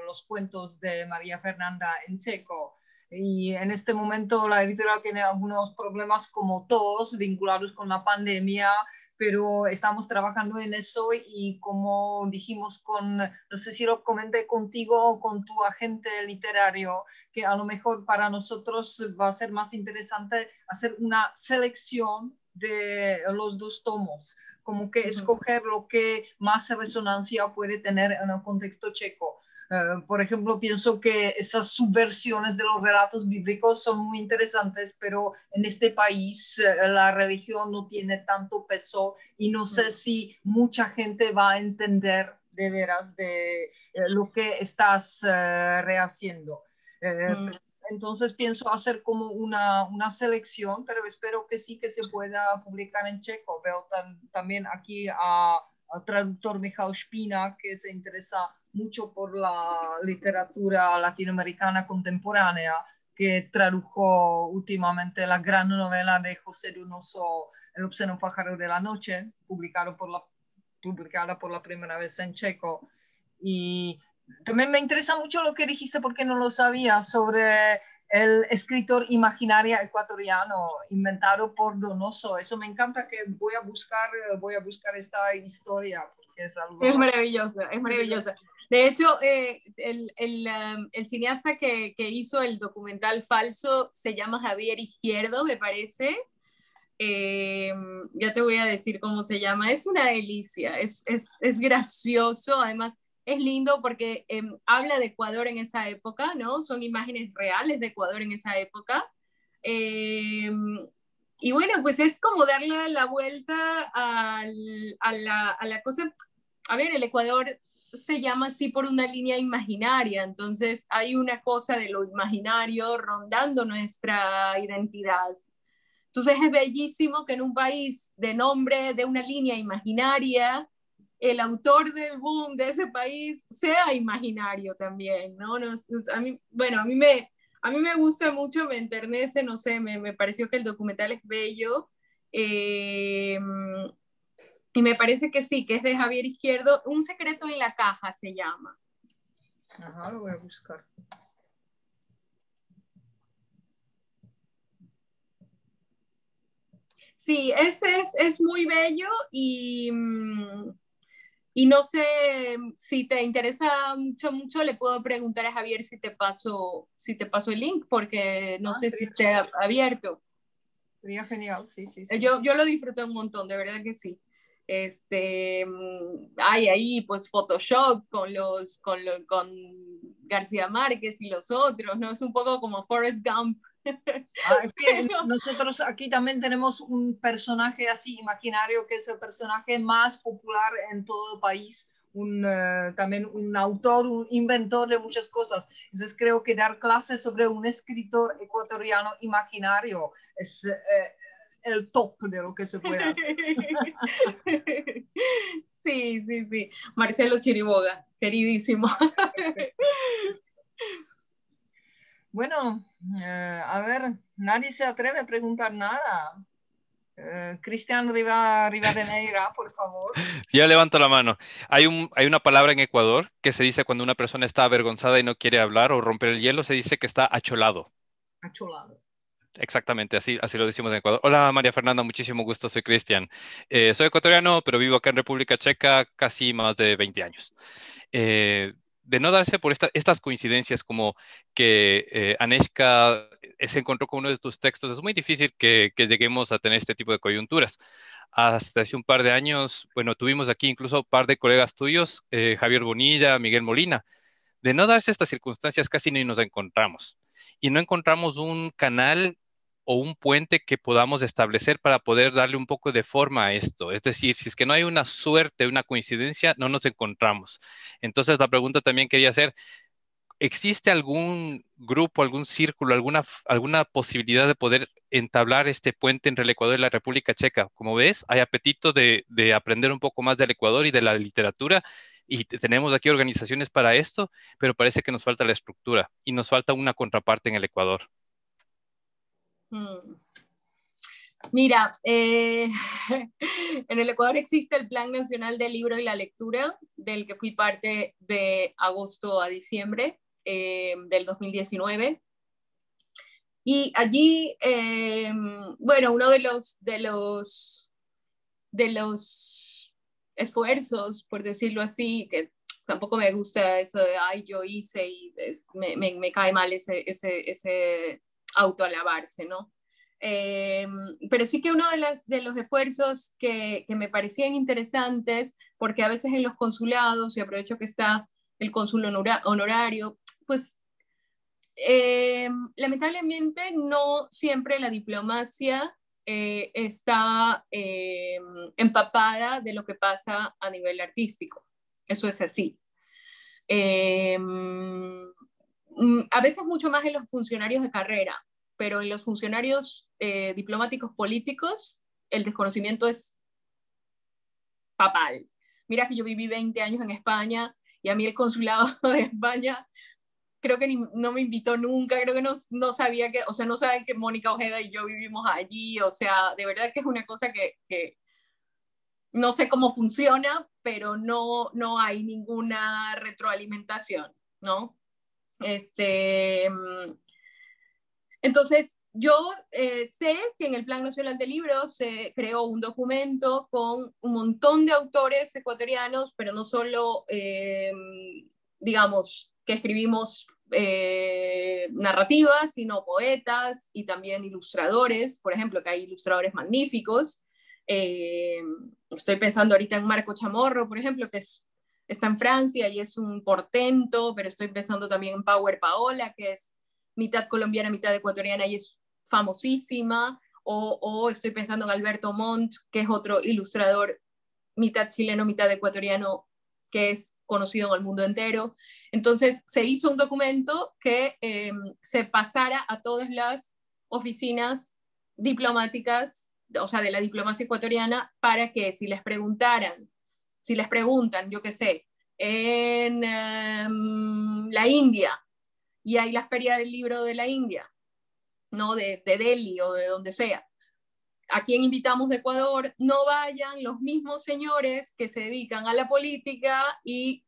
los cuentos de María Fernanda en checo. Y en este momento la editorial tiene algunos problemas como todos vinculados con la pandemia, pero estamos trabajando en eso y como dijimos no sé si lo comenté contigo o con tu agente literario, que a lo mejor para nosotros va a ser más interesante hacer una selección de los dos tomos, como que escoger lo que más resonancia puede tener en el contexto checo. Por ejemplo, pienso que esas subversiones de los relatos bíblicos son muy interesantes, pero en este país la religión no tiene tanto peso y no sé si mucha gente va a entender de veras de lo que estás rehaciendo. Entonces pienso hacer como una selección, pero espero que sí que se pueda publicar en checo. Veo también aquí al traductor Michal Špína, que se interesa mucho por la literatura latinoamericana contemporánea, que tradujo últimamente la gran novela de José Donoso, El obsceno pájaro de la noche, publicada por la primera vez en checo. Y también me interesa mucho lo que dijiste, porque no lo sabía, sobre el escritor imaginaria ecuatoriano inventado por Donoso. Eso me encanta, que voy a buscar esta historia, porque es algo... Es maravillosa, es maravillosa. De hecho, el cineasta que hizo el documental falso se llama Javier Izquierdo, me parece. Ya te voy a decir cómo se llama. Es una delicia, es gracioso, además es lindo porque habla de Ecuador en esa época, ¿no? Son imágenes reales de Ecuador en esa época. Y bueno, pues es como darle la vuelta a la cosa. A ver, el Ecuador se llama así por una línea imaginaria, entonces hay una cosa de lo imaginario rondando nuestra identidad. Entonces es bellísimo que en un país de nombre de una línea imaginaria, el autor del boom de ese país sea imaginario también, ¿no? A mí, bueno, a mí me gusta mucho, me enternece, no sé, me pareció que el documental es bello. Y me parece que sí, que es de Javier Izquierdo. Un secreto en la caja se llama. Ajá, lo voy a buscar. Sí, ese es muy bello y no sé si te interesa mucho, le puedo preguntar a Javier si te paso el link, porque no sé si esté abierto. Sería genial, sí. Yo lo disfruté un montón, de verdad que sí. Hay ahí pues Photoshop con García Márquez y los otros, ¿no? Es un poco como Forrest Gump. Es que nosotros aquí también tenemos un personaje así imaginario, que es el personaje más popular en todo el país, también un autor, un inventor de muchas cosas. Entonces creo que dar clases sobre un escritor ecuatoriano imaginario es el top de lo que se puede hacer. Sí. Marcelo Chiriboga, queridísimo. Bueno, a ver, nadie se atreve a preguntar nada. Cristian Rivadeneira, por favor. Yo levanto la mano. Hay una palabra en Ecuador que se dice cuando una persona está avergonzada y no quiere hablar o romper el hielo, se dice que está acholado. Acholado. Exactamente, así lo decimos en Ecuador. Hola María Fernanda, muchísimo gusto, soy Cristian. Soy ecuatoriano, pero vivo acá en República Checa casi más de 20 años. De no darse por estas coincidencias como que Aneshka se encontró con uno de tus textos, es muy difícil que lleguemos a tener este tipo de coyunturas. Hasta hace un par de años, bueno, tuvimos aquí incluso un par de colegas tuyos, Javier Bonilla, Miguel Molina, De no darse estas circunstancias, casi ni nos encontramos. Y no encontramos un canal o un puente que podamos establecer para poder darle un poco de forma a esto. Es decir, si es que no hay una suerte, una coincidencia, no nos encontramos. Entonces, la pregunta también quería hacer, ¿existe algún grupo, algún círculo, alguna posibilidad de poder entablar este puente entre el Ecuador y la República Checa? Como ves, hay apetito de aprender un poco más del Ecuador y de la literatura, y tenemos aquí organizaciones para esto, pero parece que nos falta la estructura y nos falta una contraparte en el Ecuador. Mira, en el Ecuador existe el Plan Nacional del Libro y la Lectura, del que fui parte de agosto a diciembre del 2019. Y allí, bueno, uno de los esfuerzos, por decirlo así, que tampoco me gusta eso de, ay, yo hice, y me cae mal ese autoalabarse, ¿no? Pero sí que uno de los esfuerzos que me parecían interesantes, porque a veces en los consulados, y aprovecho que está el cónsul honorario, pues lamentablemente no siempre la diplomacia está empapada de lo que pasa a nivel artístico. Eso es así. A veces mucho más en los funcionarios de carrera, pero en los funcionarios diplomáticos políticos el desconocimiento es papal. Mira que yo viví 20 años en España y a mí el consulado de España creo que no me invitó nunca, creo que no sabía que, o sea, no saben que Mónica Ojeda y yo vivimos allí, o sea, de verdad que es una cosa que no sé cómo funciona, pero no hay ninguna retroalimentación, ¿no? Entonces, yo sé que en el Plan Nacional de Libros se creó un documento con un montón de autores ecuatorianos, pero no solo, digamos, que escribimos narrativas, sino poetas y también ilustradores, por ejemplo, que hay ilustradores magníficos. Estoy pensando ahorita en Marco Chamorro, por ejemplo, que está en Francia y es un portento, pero estoy pensando también en Power Paola, que es mitad colombiana, mitad ecuatoriana y es famosísima, o estoy pensando en Alberto Montt, que es otro ilustrador mitad chileno, mitad ecuatoriano, que es conocido en el mundo entero. Entonces se hizo un documento que se pasara a todas las oficinas diplomáticas, o sea, de la diplomacia ecuatoriana, para que si les preguntan, yo qué sé, en la India, y hay la Feria del Libro de la India, ¿no? De Delhi o de donde sea. ¿A quién invitamos de Ecuador? No vayan los mismos señores que se dedican a la política y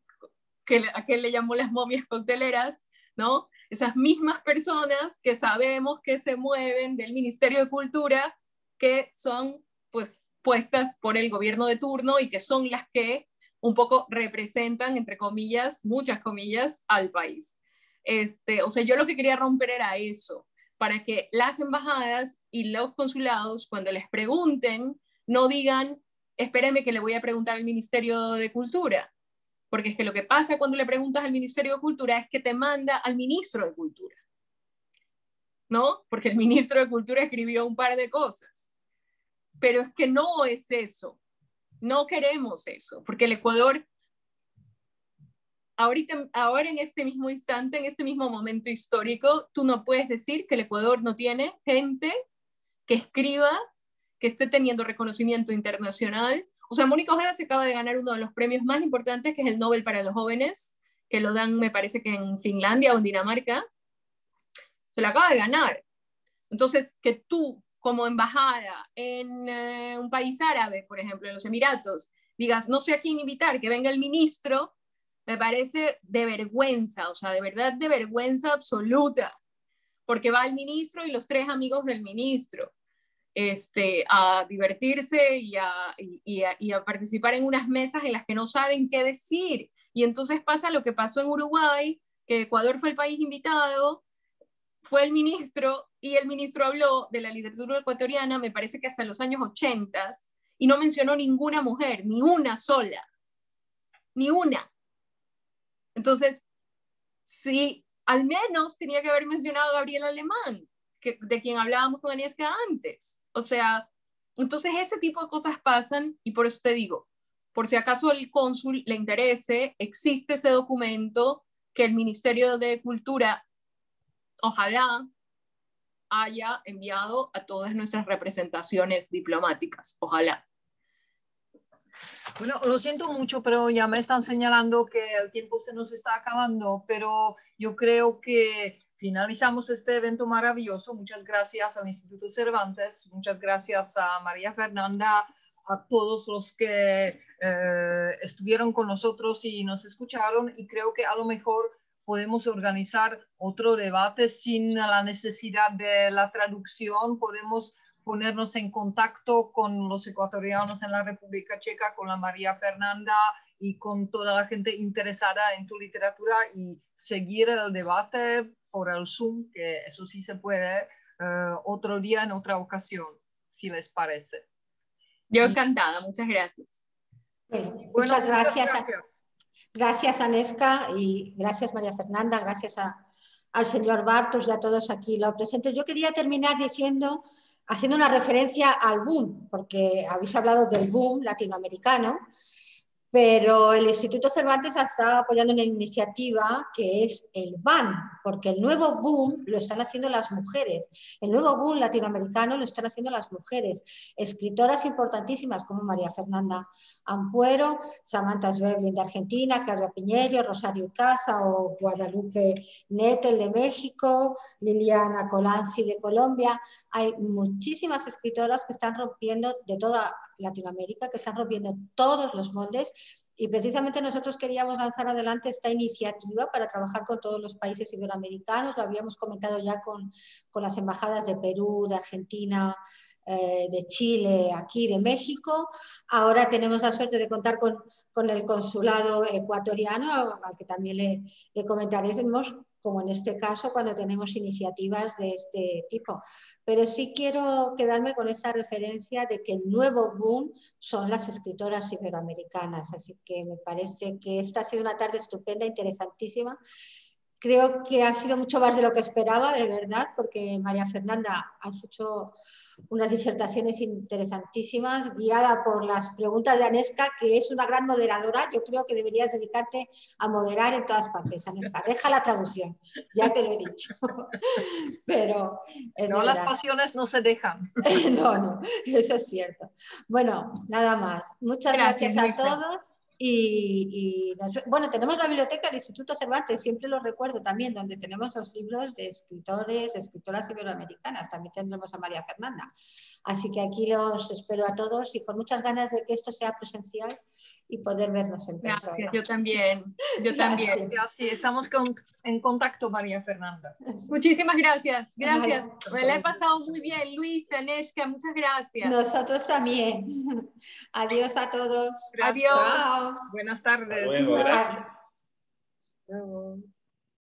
a qué le llamó las momias cocteleras, ¿no? Esas mismas personas que sabemos que se mueven del Ministerio de Cultura, que son pues puestas por el gobierno de turno y que son las que un poco representan, entre comillas, muchas comillas, al país. O sea, yo lo que quería romper era eso, para que las embajadas y los consulados, cuando les pregunten, no digan, espéreme que le voy a preguntar al Ministerio de Cultura, porque es que lo que pasa cuando le preguntas al Ministerio de Cultura es que te manda al Ministro de Cultura, ¿no? Porque el Ministro de Cultura escribió un par de cosas, pero es que no es eso, no queremos eso, porque el Ecuador ahora en este mismo instante, en este mismo momento histórico, tú no puedes decir que el Ecuador no tiene gente que escriba, que esté teniendo reconocimiento internacional. O sea, Mónica Ojeda se acaba de ganar uno de los premios más importantes, que es el Nobel para los jóvenes, que lo dan, me parece que en Finlandia o en Dinamarca. Se lo acaba de ganar. Entonces, que tú, como embajada en un país árabe, por ejemplo, en los Emiratos, digas, no sé a quién invitar, que venga el ministro, me parece de vergüenza, o sea, de verdad de vergüenza absoluta, porque va el ministro y los 3 amigos del ministro a divertirse y a participar en unas mesas en las que no saben qué decir. Y entonces pasa lo que pasó en Uruguay, que Ecuador fue el país invitado, fue el ministro, y el ministro habló de la literatura ecuatoriana, me parece que hasta los años 80, y no mencionó ninguna mujer, ni una sola, ni una. Entonces, sí, al menos tenía que haber mencionado a Gabriela Alemán, de quien hablábamos con Agnieszka antes. O sea, entonces ese tipo de cosas pasan y por eso te digo, por si acaso el cónsul le interese, existe ese documento que el Ministerio de Cultura, ojalá, haya enviado a todas nuestras representaciones diplomáticas, ojalá. Bueno, lo siento mucho, pero ya me están señalando que el tiempo se nos está acabando, pero yo creo que finalizamos este evento maravilloso. Muchas gracias al Instituto Cervantes, muchas gracias a María Fernanda, a todos los que estuvieron con nosotros y nos escucharon, y creo que a lo mejor podemos organizar otro debate sin la necesidad de la traducción. Podemos ponernos en contacto con los ecuatorianos en la República Checa, con la María Fernanda y con toda la gente interesada en tu literatura, y seguir el debate por el Zoom, que eso sí se puede, otro día, en otra ocasión, si les parece. Yo encantada, muchas gracias. Bueno, Bueno, muchas gracias. Gracias. Gracias, Agnieszka, y gracias, María Fernanda, gracias al señor Bartos y a todos aquí los presentes. Yo quería terminar haciendo una referencia al boom, porque habéis hablado del boom latinoamericano, pero el Instituto Cervantes ha estado apoyando una iniciativa que es el BAN, porque el nuevo boom lo están haciendo las mujeres. El nuevo boom latinoamericano lo están haciendo las mujeres. Escritoras importantísimas como María Fernanda Ampuero, Samantha Schweblin de Argentina, Claudia Piñeiro, Rosario Casa o Guadalupe Nettel de México, Liliana Colanzi de Colombia. Hay muchísimas escritoras que están rompiendo de toda Latinoamérica, que están rompiendo todos los moldes, y precisamente nosotros queríamos lanzar adelante esta iniciativa para trabajar con todos los países iberoamericanos. Lo habíamos comentado ya con las embajadas de Perú, de Argentina, de Chile, aquí de México. Ahora tenemos la suerte de contar con el consulado ecuatoriano, al que también le comentaremos, como en este caso, cuando tenemos iniciativas de este tipo. Pero sí quiero quedarme con esta referencia de que el nuevo boom son las escritoras iberoamericanas. Así que me parece que esta ha sido una tarde estupenda, interesantísima. Creo que ha sido mucho más de lo que esperaba, de verdad, porque María Fernanda, has hecho unas disertaciones interesantísimas, guiada por las preguntas de Agnieszka, que es una gran moderadora. Yo creo que deberías dedicarte a moderar en todas partes, Agnieszka. Deja la traducción, ya te lo he dicho. Pero es no, verdad. las pasiones no se dejan. No, eso es cierto. Bueno, nada más. Muchas gracias a todos. Bueno, tenemos la biblioteca del Instituto Cervantes, siempre lo recuerdo también, donde tenemos los libros de escritores, escritoras iberoamericanas. También tendremos a María Fernanda. Así que aquí los espero a todos y con muchas ganas de que esto sea presencial y poder vernos en persona. Gracias, yo también. Yo también. Sí, estamos en contacto, María Fernanda. Muchísimas gracias. Gracias. Me la he pasado muy bien, Luisa, Agnieszka, muchas gracias. Nosotros también. Adiós a todos. Gracias. Adiós. Chao. Buenas tardes. Hasta luego, gracias. Hasta luego.